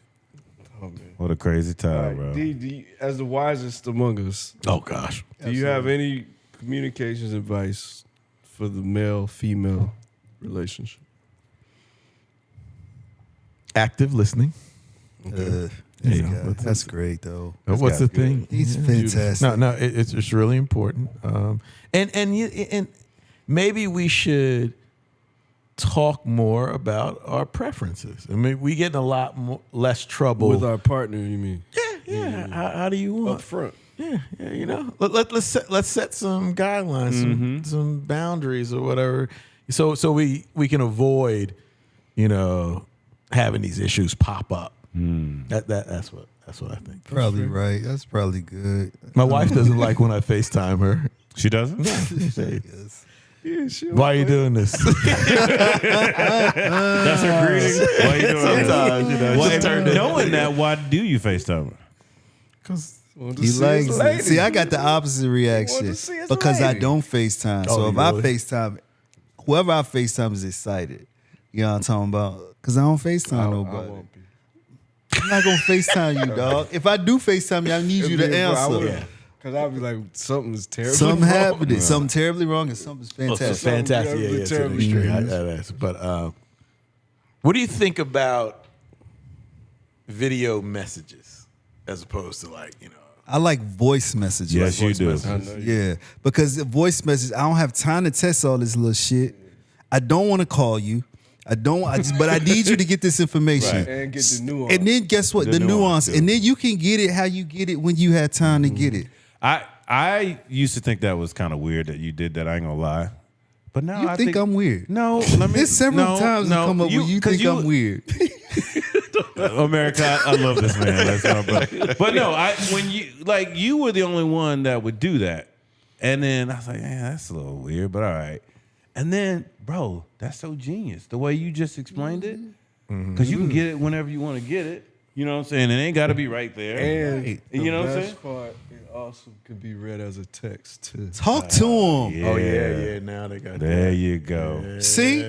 Oh, man. What a crazy All time, right, bro. D, as the wisest among us, Oh gosh. do you have any communications advice for the male-female relationship? Active listening. This Yeah, guy, that's great though. What's the guy's good. thing? He's Yeah. fantastic. No, it's really important. And maybe we should talk more about our preferences. I mean, we get in a lot less trouble With our partner, you mean? Yeah. How do you Up want? front. Yeah, you know. Let's set some guidelines, some boundaries or whatever, so we can avoid, having these issues pop up. That's what I think. Probably right. That's probably good. My wife doesn't like when I FaceTime her. She doesn't? Yes. Yeah, she Why are you doing this? That's her greeting. Why you doing Sometimes, Well, just turn it. knowing that, why do you FaceTime her? Because want to He see likes his it. lady. See, I got the opposite reaction Want to see his because I lady. don't FaceTime. Oh, So you if I really? FaceTime, whoever I FaceTime is excited. You know what I'm talking about? Because I don't FaceTime I nobody. won't be. I'm not gonna FaceTime you, dog. If I do FaceTime you, I need you to answer. Because I'll be like, something's terrible. Something wrong. happened. Something terribly wrong and something's fantastic. fantastic. Something Yeah, terribly to the extreme. strange. That's- But what do you think about video messages as opposed to I like voice messages. Yes, you do. I know you- Yeah, because the voice message, I don't have time to test all this little shit. I don't want to call you. But I need you to get this information. Right. And get the nuance. And then guess what? The The, nuance. nuance, too. And then you can get it how you get it when you had time to get it. I used to think that was kind of weird that you did that. I ain't gonna lie, but now You I think I'm weird? No, let me. There's several no, times no, to come up where you 'cause think I'm weird. America, I love this man. That's not, but no, when you were the only one that would do that, and then I was like, yeah, that's a little weird, but all right. And then, bro, that's so genius the way you just explained it, because you can get it whenever you want to get it. You know what I'm saying? It ain't got to be right there. And You know what I'm the saying? best part, it also could be read as a text too. Talk to him. Yeah. Oh yeah. Now they got There that. you go. See? Yeah.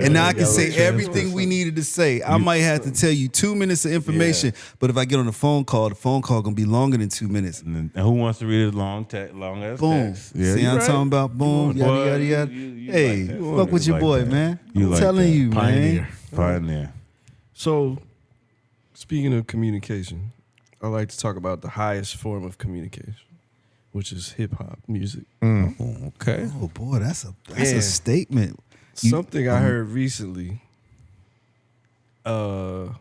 And now I can Yeah, say let's everything we needed to say. I might have to tell you 2 minutes of information, but if I get on the phone call gonna be longer than 2 minutes. And who wants to read a long ass Boom. text? See you're what I'm right. talking about? Boom. You want- Yada, yada, yada. you Hey, like that. fuck with You your like boy, that. man. You I'm like telling that. you, Pioneer. Pioneer. So, speaking of communication, I like to talk about the highest form of communication, which is hip hop music. Okay. Oh boy, that's a Yeah. statement. Something I heard recently of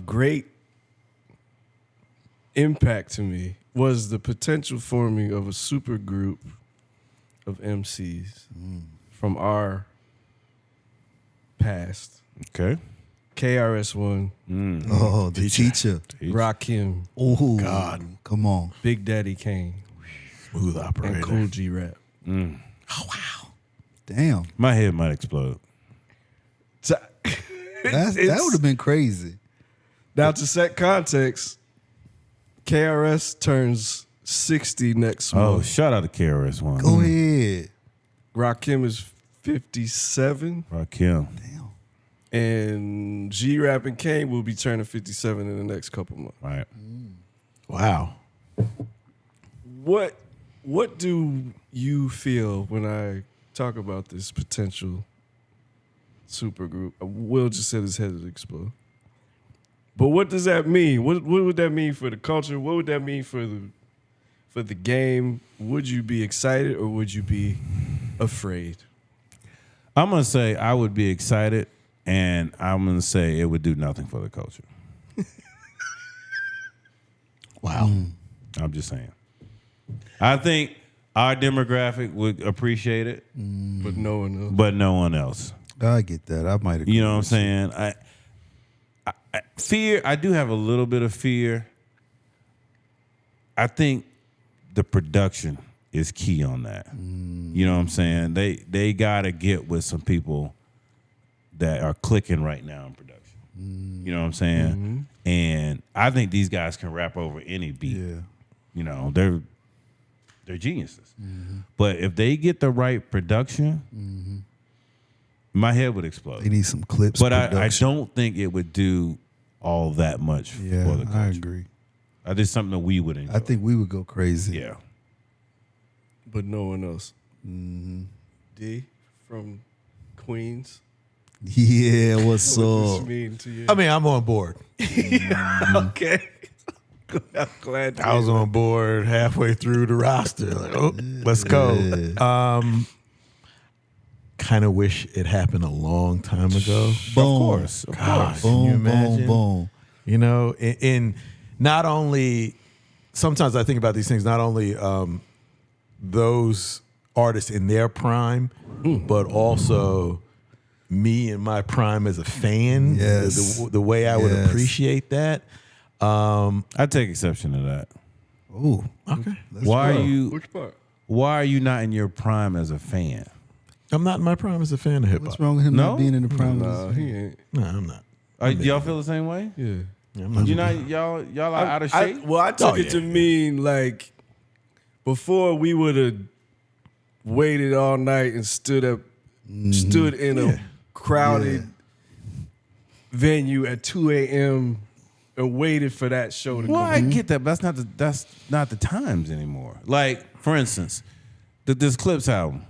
great impact to me was the potential forming of a super group of MCs from our past. Okay. KRS-One, Oh, the teacher. Rakim, Oh God, come on. Big Daddy Kane, Smooth operator. and Cool G Rap. Damn, My head might explode. that would have been crazy. Now, to set context, KRS turns 60 next Oh, month. shout out to KRS-One. Go ahead. Rakim is 57, Rakim. Damn. and G Rap and Kane will be turning 57 in the next couple months. Right. Wow. What do you feel when I talk about this potential super group? Will just said his head would explode. But what does that mean? What would that mean for the culture? What would that mean for the game? Would you be excited or would you be afraid? I'm going to say I would be excited, and I'm going to say it would do nothing for the culture. Wow. I'm just saying. I think our demographic would appreciate it, but no one else. but no one else. I get that. I might agree. You know what I'm saying? Fear. I do have a little bit of fear. I think the production is key on that. You know what I'm saying? They gotta get with some people that are clicking right now in production. You know what I'm saying? And I think these guys can rap over any beat. Yeah. You know, they're geniuses. But if they get the right production, my head would explode. They need some clips. But I production. don't think it would do all that much for the Yeah, culture. I agree. I did something that we would enjoy. I think we would go crazy. Yeah. But no one else. D from Queens. Yeah, what's What up? this mean to you? I mean, I'm on board. Okay. I'm glad. I was on board halfway through the roster. Like, oh, let's go. Kind of wish it happened a long time ago. Boom. Of course. Of course. Can you Boom, imagine? boom, boom. You know, in not only, sometimes I think about these things, not only those artists in their prime, but also me in my prime as a fan. Yes. The way I would Yes. appreciate that. I take exception to that. Ooh. Okay. Why are you Which part? why are you not in your prime as a fan? I'm not in my prime as a fan of hip What's hop. wrong with him No? not being in the prime? Nah, he ain't. No, I'm not. Y'all feel the same way? Yeah. I'm not. You not y'all are out of shape? I took Oh, it to yeah. mean like before we would have waited all night and stood in a crowded venue at 2 a.m. and waited for that show to Well, go. I get that, but that's not the times anymore. Like, for instance, this Clips album.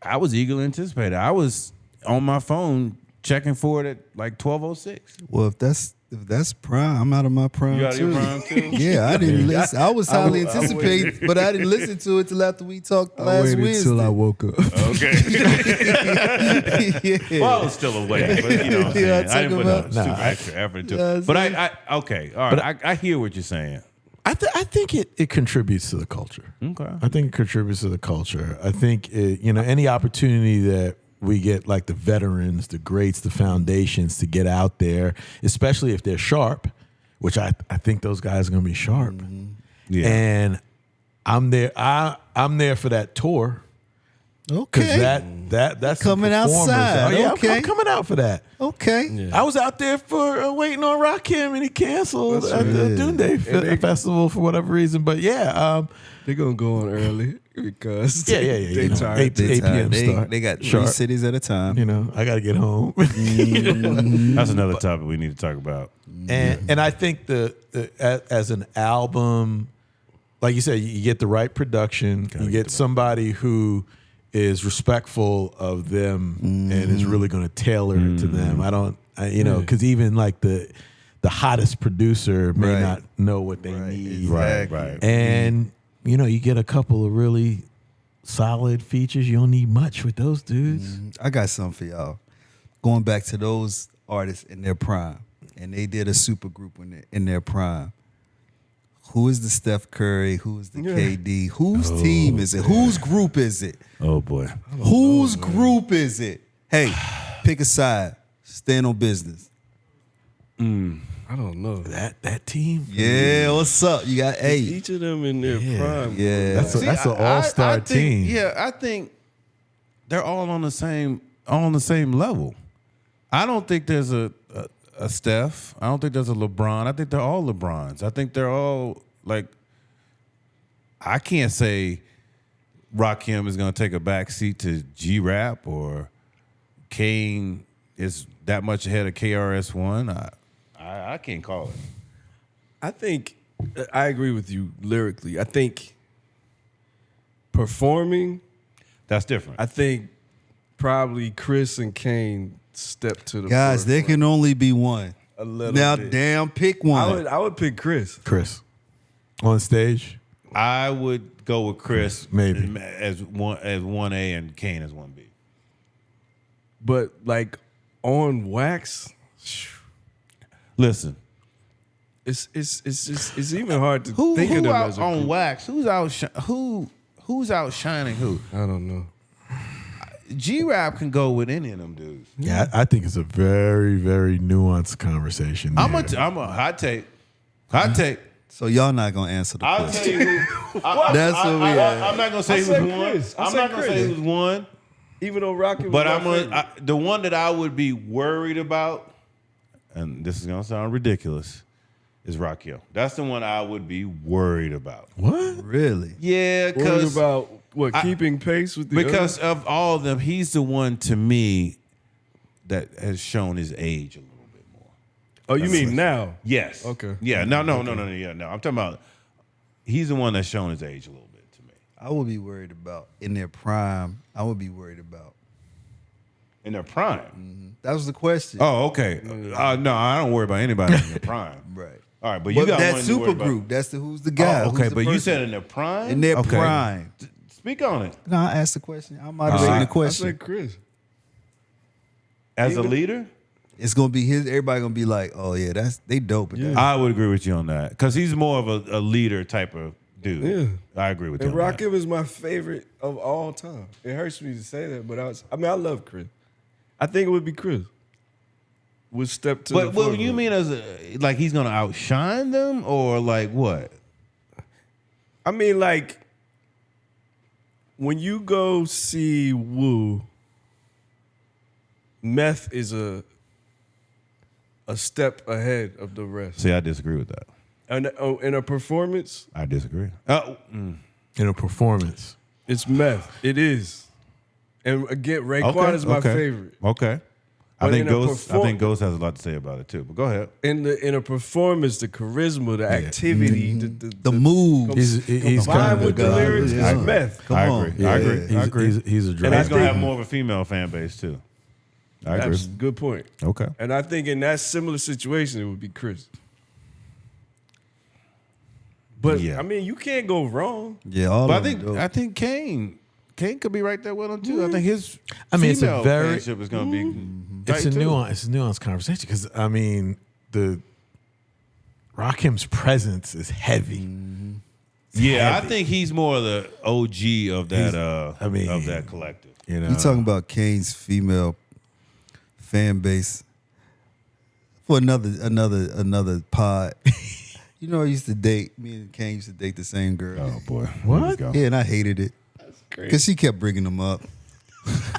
I was eagerly anticipated. I was on my phone checking for it at like 12:06. Well, if that's prime, I'm out of my prime You out of too. your prime too? Yeah, I didn't listen. I was highly I anticipated, but I didn't listen to it till after we talked last Wednesday. woke up. Okay. Yeah. Well, I was still awake, but you know what I'm saying. Yeah, I I didn't took put him no out. super extra effort into Yeah, it. But okay, all right. I hear what you're saying. I think it contributes to the culture. Okay. I think it contributes to the culture. I think any opportunity that we get, like the veterans, the greats, the foundations, to get out there, especially if they're sharp, which I think those guys are going to be sharp. Yeah. And I'm there. I'm there for that tour. Because Okay. that's Coming the performers. outside. Oh, yeah, Okay. I'm coming out for that. Okay. I was out there for waiting on Rakim, and he canceled at the Dune Day Festival for whatever reason. But yeah, They're gonna go on early because yeah. they you know, tired. 8 p.m. start. They got 3 Sharp. cities at a time. You know, I got to get home. That's another topic we need to talk about. And I think as an album, like you said, you get the right production. You get somebody who is respectful of them and is really going to tailor it to them. Because even like the hottest producer may Right. not know what they need. Exactly. Right. And you get a couple of really solid features. You don't need much with those dudes. I got something for y'all. Going back to those artists in their prime, and they did a super group in their prime. Who is the Steph Curry? Who is the KD? Whose team is it? Whose group is it? Oh boy. Whose group is it? Hey, pick a side. Stand on business. I don't know. That team. Yeah, what's up? You got 8. Each of them in their prime. Yeah. That's an all-star team. Yeah, I think they're all on the same level. I don't think there's a Steph. I don't think there's a LeBron. I think they're all LeBrons. I think they're all like. I can't say Rakim is going to take a backseat to G-Rap or Kane is that much ahead of KRS-One. I can't call it. I think I agree with you lyrically. I think performing, That's different. I think probably Chris and Kane step to the Guys, there forefront can only be one. a little Now, bit. damn, pick one. I would pick Chris. Chris on stage. I would go with Chris Maybe. as 1A and Kane as 1B. But like on wax, Listen, it's even hard to Who think of them out as a on group. wax? Who's outshining who? I don't know. G-Rap can go with any of them dudes. Yeah, I think it's a very, very nuanced conversation. I'm there. a hot take. Hot take. So y'all not gonna answer the I'll question. tell you who. That's what we at. I'm not gonna say who's said won. Chris. I I'm said not gonna Chris. say who's won. Even though Rocket was But my I'm favorite. gonna, the one that I would be worried about, and this is gonna sound ridiculous, is Raquel. That's the one I would be worried about. What? Really? Yeah, Worried because about what keeping pace with the because others? of all of them, he's the one to me that has shown his age a little bit more. Oh, you mean now? Yes. Okay. Yeah. No. Yeah. No. I'm talking about. He's the one that's shown his age a little bit to me. I would be worried about in their prime. I would be worried about. In their prime. That was the question. Oh, okay. No, I don't worry about anybody in their prime. Right. All right, but you But got that one to worry super about. group. That's the who's the guy. Oh, okay, who's the but you person. said in their prime. in their Okay. prime. Speak on it. No, I asked the question. I'm moderating the I question. said Chris. As a leader, It's gonna be his. Everybody gonna be like, "Oh yeah, they dope." At that. I would agree with you on that because he's more of a leader type of dude. Yeah. I agree with you. And on that. Rocket was my favorite of all time. It hurts me to say that, but I love Chris. I think it would be Chris. Would step to the But what forefront. you mean as like he's gonna outshine them or like what? I mean, like, when you go see Wu, Meth is a step ahead of the rest. See, I disagree with that. And in a performance, I disagree. In a performance. it's Meth. It is. And again, Raekwon is my favorite. Okay. I But think in a Ghost has a lot to say about it too. But go ahead. In a performance, the charisma, the activity, the move. He's combined kind of with the God. lyrics, Yeah. it's Meth. Come I on. agree. I agree. I agree. He's a And drama. he's gonna think- have more of a female fan base too. I agree. That's a good point. Okay. And I think in that similar situation, it would be Chris. But Yeah. I mean, you can't go wrong. Yeah, all But of them dope. I think Kane could be right there with him too. I think his I mean, it's a female very- fanship is gonna be It's tight, a too. nuanced conversation because I mean the Rakim's presence is heavy. Yeah, heavy. I think he's more of the OG of that. Of that collective. You know, You talking about Kane's female fan base for another pod. You know, I used to date. Me and Kane used to date the same girl. Oh boy, What? Yeah, and I hated it because she kept bringing them up.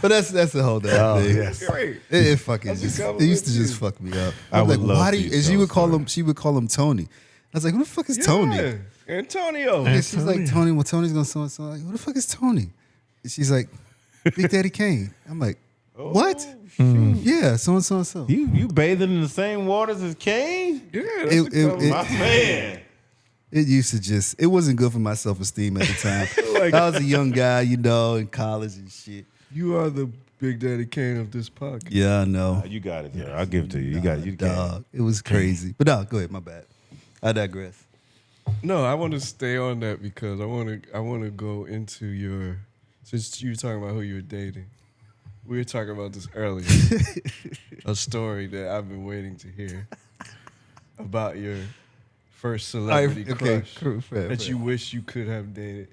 But that's the whole damn Oh, thing. yes. Great. It fucking That's a just, it compliment used to just too. fuck me up. I I'm would like, love why for do you you? to And she tell would a call story. him. She would call him Tony. I was like, who the fuck is Tony? Yeah. Antonio. And she's like, Tony. Well, Tony's gonna so and so. Like, who the fuck is Tony? And she's like, Big Daddy Kane. I'm like, what? Yeah, so and so and so. You bathing in the same waters as Kane? Yeah, that's It- a compliment. My man. It used to just. It wasn't good for my self esteem at the time. Like- I was a young guy, you know, in college and shit. You are the Big Daddy Kane of this podcast. Yeah, I know. You got it, there. I'll give it to you. You got it. You got it. Dog, it was crazy. But no, go ahead. My bad. I digress. No, I want to stay on that because I want to go into your, since you were talking about who you were dating. We were talking about this earlier. A story that I've been waiting to hear about your first celebrity crush that you wish you could have dated.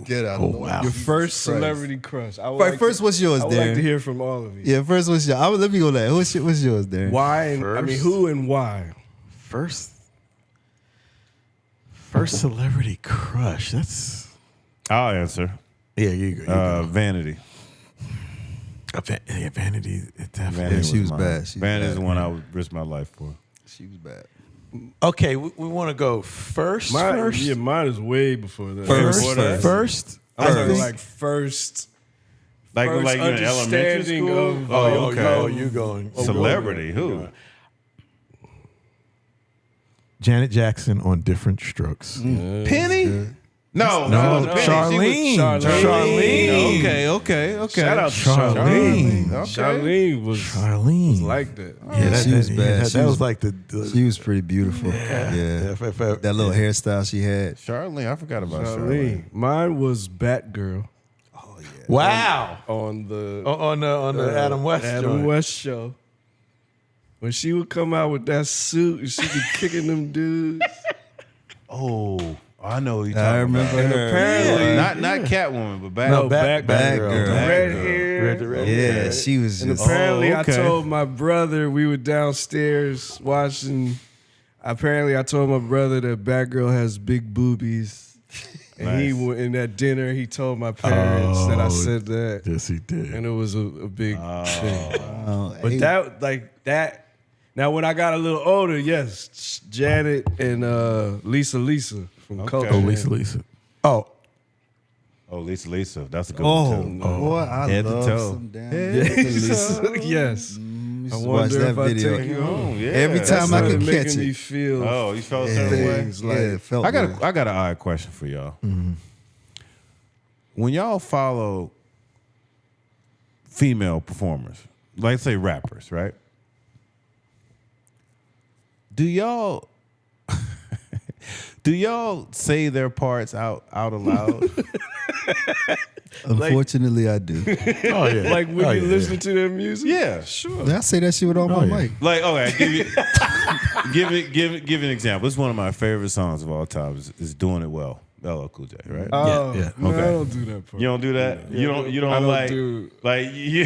Get out of the way. wow. Your Jesus first Christ. celebrity crush. I would Right, like first, to- what's yours, I would like Darren? to hear from all of you. Yeah, first what's yours? Let me go there. What's yours, Darren? Why? And, I mean, First? who and why? First celebrity crush. That's I'll answer. yeah. You go. Vanity. Yeah, Vanity. It definitely. Vanity she was mine. bad. She was Vanity is bad. the one I would risk my life for. She was bad. Okay, we want to go first. Mine is way before that. First, Before that. First. I'm talking First. like first. Like First like in elementary understanding school. of- Oh, okay. okay. Oh, you going? Celebrity. Who? Janet Jackson on Different Strokes. Penny? No, No, Penny. Charlene. Charlene. Okay. Shout out to Charlene. Charlene. Charlene was Charlene. like that. Yeah, she was bad. That, She that was- was like the She was pretty beautiful. Yeah. That little hairstyle she had. Charlene. I forgot about Charlene. Charlene. Mine was Batgirl Wow. on the On the Adam West Adam joint. West show. when she would come out with that suit and she'd be kicking them dudes. Oh, I know who you're I talking remember about. her. Apparently, Not Catwoman, but Batgirl. no, Batgirl. The red hair. Red Yeah, hair. she was And just. apparently, okay. I told my brother, we were downstairs watching. Apparently, I told my brother that Batgirl has big boobies. And he Nice. went in that dinner, he told my parents that I said that. Yes, he did. And it was a big thing. Oh, But hey, that. Now, when I got a little older, yes, Janet and Lisa from Okay. Coco. Oh, Lisa. Oh, Oh, Lisa. That's a good Oh, one, too. boy, I Head to love toe. some damn. Yes. used I to wonder watch if that I video. take you home. Yeah. Every That's time I Started could making catch me it. feel Oh, you felt a certain way? things like it felt I good. got an odd question for y'all. When y'all follow female performers, like say rappers, right? Do y'all say their parts out aloud? Unfortunately, I do. oh yeah. Like when Oh, you yeah. listen to their music? Yeah. Sure. I say that shit with all my yeah. mic. Like, okay, give an example. It's one of my favorite songs of all time. Is "Doing It Well," LL Cool J, right? Oh, yeah. no, Okay. I don't do that part. You don't do that. You don't I don't like do- like you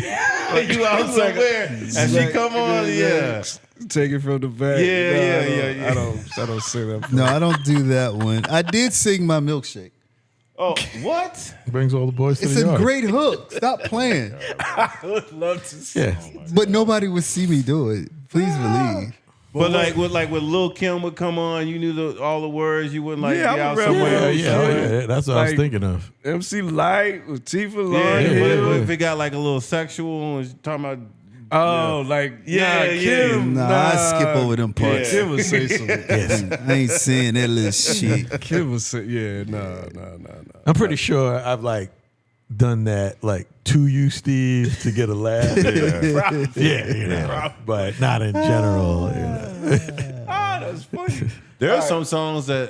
out somewhere and she come on. Yeah. Take it from the back. Yeah, No, yeah. I don't say that part. No, I don't do that one. I did sing my milkshake. Oh, what? Brings all the boys to It's the a yard. great hook. Stop playing. I would love to see. Yeah. But nobody would see me do it. Please believe. But like when Lil Kim would come on, you knew all the words. You wouldn't like Yeah, be I out remember somewhere. Yeah. That's what I was Like- thinking of. MC Light, Latifah, Yeah, Lauren. but Hill. if it got like a little sexual and talking about Oh, like Yeah, Kim. Nah, I skip over them parts. Kim would say something. I ain't saying that little shit. Kim would say, yeah, no. I'm pretty sure I've like done that like to you, Steve, to get a laugh. But not in general. You know. That's funny. there are some songs that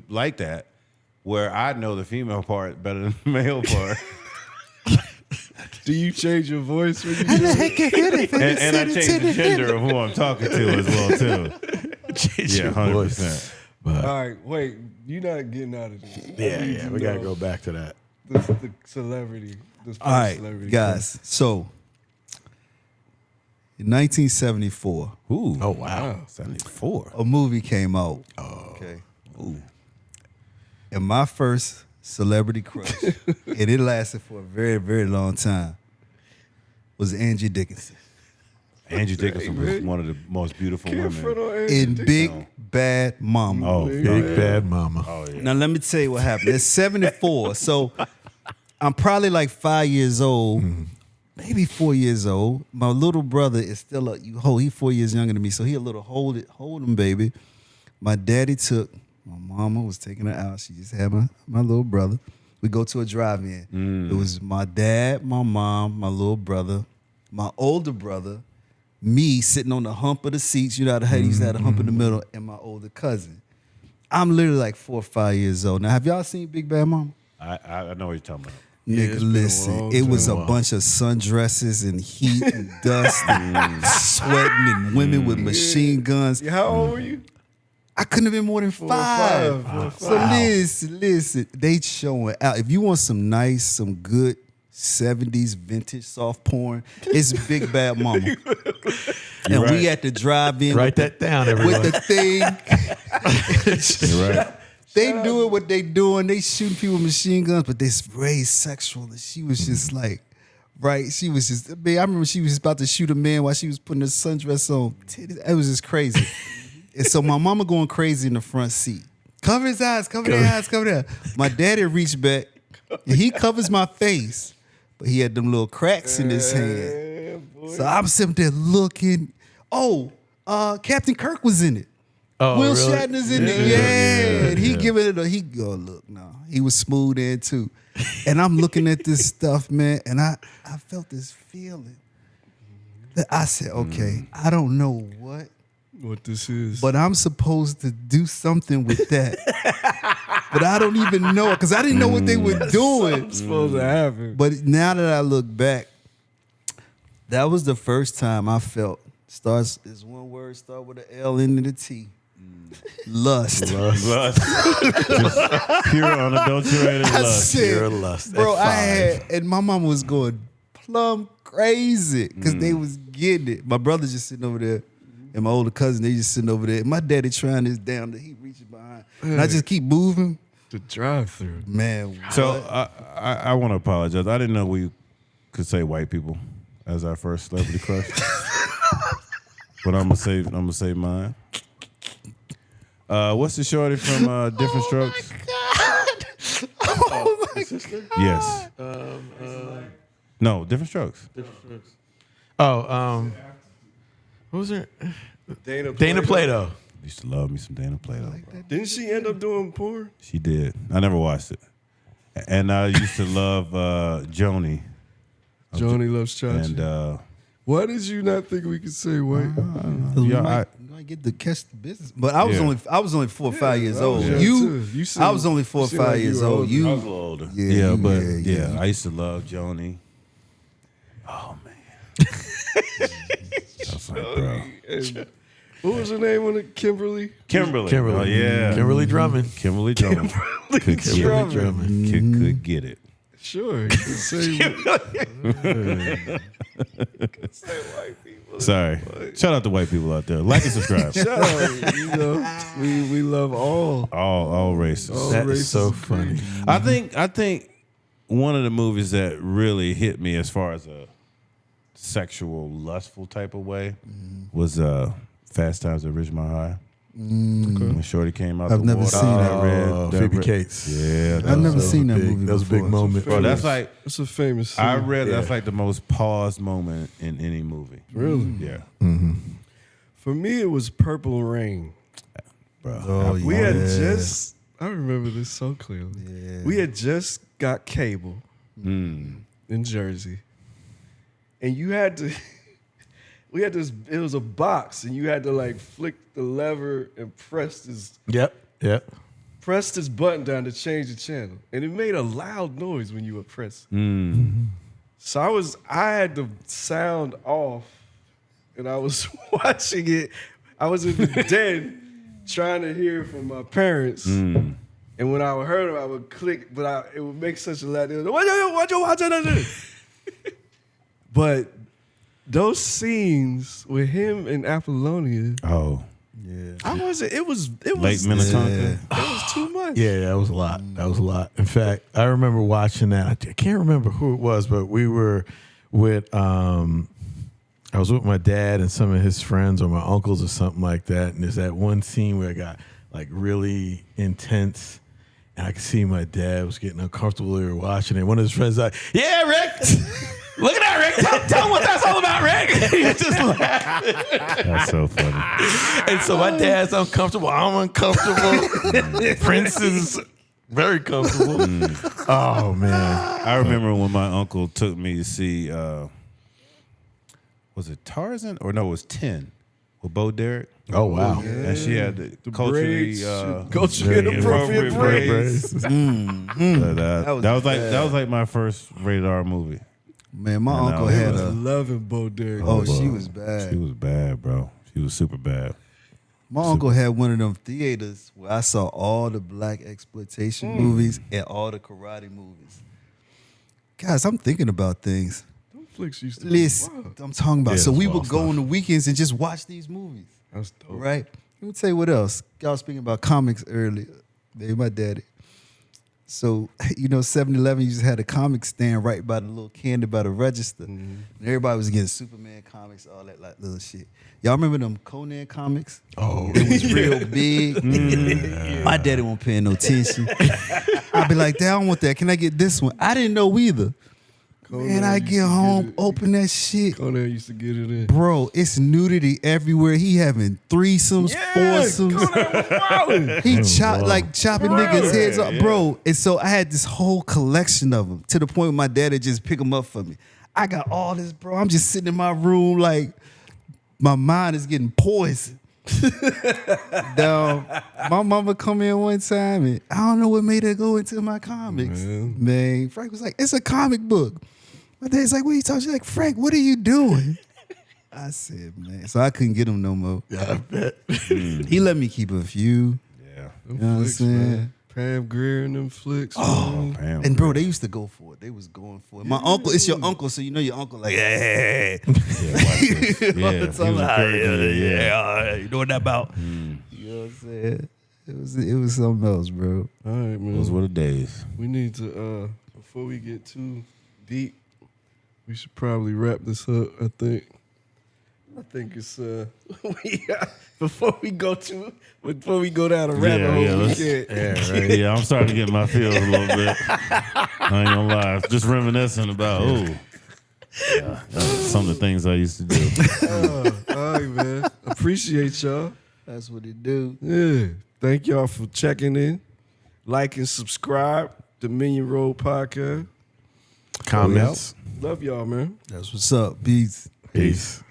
like that where I know the female part better than the male part. Do you change your voice when you do it? and I change the gender of who I'm talking to as well too. Yeah, 100%. All right, wait. You're not getting out of this. Yeah, we gotta go back to that. The celebrity. This All right, celebrity guys. So, in 1974, Ooh, Oh wow. 74. a movie came out. Okay. And my first celebrity crush, and it lasted for a very, very long time, was Angie Dickinson. Angie Dickinson was one of the most beautiful Can't front women. on Angie In Big Bad Mama. Oh, Big Bad Mama. oh yeah. Now let me tell you what happened. It's 74, so I'm probably like 5 years old, maybe 4 years old. My little brother is still he's 4 years younger than me, so he a little hold him, baby. My daddy took my mama was taking her out. She just had my little brother. We go to a drive-in. It was my dad, my mom, my little brother, my older brother, me sitting on the hump of the seats. You know how the Hades had a hump in the middle, and my older cousin. I'm literally like 4 or 5 years old. Now, have y'all seen Big Bad Mama? I know what you're talking about. Nigga, it's been a listen, long it was a time. bunch of sundresses and heat and dust and sweating and women with machine guns. Yeah, how old were you? I couldn't have been more than five. five. So listen, they showing out. If you want some good 70s vintage soft porn, it's Big Bad Mama. And we at the drive-in Write that down, everyone. with the thing. You're right. They doing what they doing. They shooting people with machine guns, but they're very sexual. And she was just like, right? She was just, man, I remember she was about to shoot a man while she was putting her sundress on. It was just crazy. And so my mama going crazy in the front seat. Cover his eyes, cover their eyes, cover their eyes. My daddy reached back, and he covers my face, but he had them little cracks in his hand. So I'm sitting there looking. Oh, Captain Kirk was in it. Oh, Will really? Shatner's in it. Yeah. And he giving it he go, look, no. He was smooth in too. And I'm looking at this stuff, man, and I felt this feeling. That I said, okay, I don't know What this is. but I'm supposed to do something with that. But I don't even know it, because I didn't know what they were doing. It's supposed to happen. But now that I look back, that was the first time I felt Starts is one word, start with an L into the T. Lust. Lust. Just pure unadulterated I lust. said, Pure lust. bro, At I 5. had, and my mama was going plumb crazy because they was getting it. My brother's just sitting over there, and my older cousin, they just sitting over there. My daddy trying this down, he reaching behind, and I just keep moving. The drive-through. Man, So I want to apologize. I didn't know we could say white people as our first celebrity crush. But I'm gonna say mine. What's the shorty from Different Strokes? oh my God. Yes. No, Different Strokes. Oh, what was her? Dana Dana Plato. Used to love me some Dana Plato. Didn't she end up doing porn? She did. I never watched it. And I used to love Joni. Joni Loves Chachi. And Why did you not think we could say white? We yeah, might get to catch the business, but I was Yeah. only 4 or 5 years I was old. young You, too. You seem- I was only 4 or you seem 5 like you years were old. older. You, I was a little older. Yeah, but yeah. I used to love Joni. Oh man. I was like, bro. And what was her name on it? Kimberly? Kimberly. Kimberly. Oh, yeah. Kimberly Drummond. Kimberly Drummond. Could get Drummond. it. Drummond. Could get it. Sure. You can say Sorry. Shout out to white people out there. Like and subscribe. Shout out, you know, we love all. all races. All That races is so of funny. I think one of the movies that really hit me as far as a sexual, lustful type of way was Fast Times at Ridgemont High. When Shorty came out I've the never water. seen that. Phoebe red- Cates. Yeah. I've never was seen a that big- movie. That was a big before. moment. Bro, that's like It's a famous scene. I read that's like the most paused moment in any movie. Really? Yeah. For me, it was Purple Rain. Bro. Oh, We yeah. had just, I remember this so clearly. Yeah. We had just got cable Mm. in Jersey. And you had to, we had this, it was a box, and you had to like flick the lever and press this button down to change the channel. And it made a loud noise when you would press it. So I had the sound off, and I was watching it. I was in the den trying to hear from my parents. And when I would hear them, I would click, but it would make such a loud noise. What you watching? But those scenes with him and Apollonia, Oh. it was Lake Minnetonka. It was too much. Yeah, that was a lot. That was a lot. In fact, I remember watching that. I can't remember who it was, but we were with I was with my dad and some of his friends or my uncles or something like that. And there's that one scene where it got like really intense. And I could see my dad was getting uncomfortable. We were watching it. One of his friends was like, "Yeah, Rick, look at that, Rick. Tell him what that's all about, Rick." He was just laughing. That's so funny. And so my dad's uncomfortable. I'm uncomfortable. Prince is very comfortable. Oh, man. I remember when my uncle took me to see was it Tarzan? Or no, it was 10 with Bo Derek. Oh, wow. And she had the culturally braids, culturally inappropriate inappropriate braids. That was like my first rated R movie. Man, my I know. uncle It had I was a. loving Bo Derek. Oh, she was bad. She was bad, bro. She was super bad. My uncle had one of them theaters where I saw all the black exploitation movies and all the karate movies. Guys, I'm thinking about things. Those flicks used to be Listen, wild. I'm talking about. Yeah, So it's we wild would go stuff. on the weekends and just watch these movies, That's dope. right? Let me tell you what else. Y'all was speaking about comics earlier. Maybe my daddy. So, 7-Eleven used to have a comic stand right by the little candy by the register. And everybody was getting Superman comics, all that like little shit. Y'all remember them Conan comics? Oh, It was real big. My daddy won't pay no attention. I'd be like, Dad, I don't want that. Can I get this one? I didn't know either. Man, I used get to home, it. open that shit. Conan used to get it in. Bro, it's nudity everywhere. He having threesomes, foursomes. Conan was wildin'. He chopping niggas' heads up, bro. And so I had this whole collection of them to the point where my dad would just pick them up for me. I got all this, bro. I'm just sitting in my room like my mind is getting poisoned. Now, my mama come in one time and I don't know what made her go into my comics. Man, Frank was like, it's a comic book. My dad's like, what are you talking? She's like, Frank, what are you doing? I said, man. So I couldn't get him no more. Yeah, I bet. He let me keep a few. Yeah. You know what I'm saying? Pam Grier and them flicks. Oh, Pam and bro, they used to go for it. They was going for it. My uncle, it's your uncle, so you know your uncle like, hey. Yeah, watch this. Yeah, he was encouraging you, yeah. You know what that about? You know what I'm saying? It was something else, bro. All right, man. Those were the days. We need to before we get too deep, we should probably wrap this up. I think it's before we go down a rabbit hole. Yeah, I'm starting to get my feels a little bit. I ain't gonna lie, just reminiscing about some of the things I used to do. All right, man. Appreciate y'all. That's what it do. Yeah. Thank y'all for checking in. Like and subscribe. Dominion Road Podcast. Comments. Love y'all, man. That's what's up. Peace. Peace.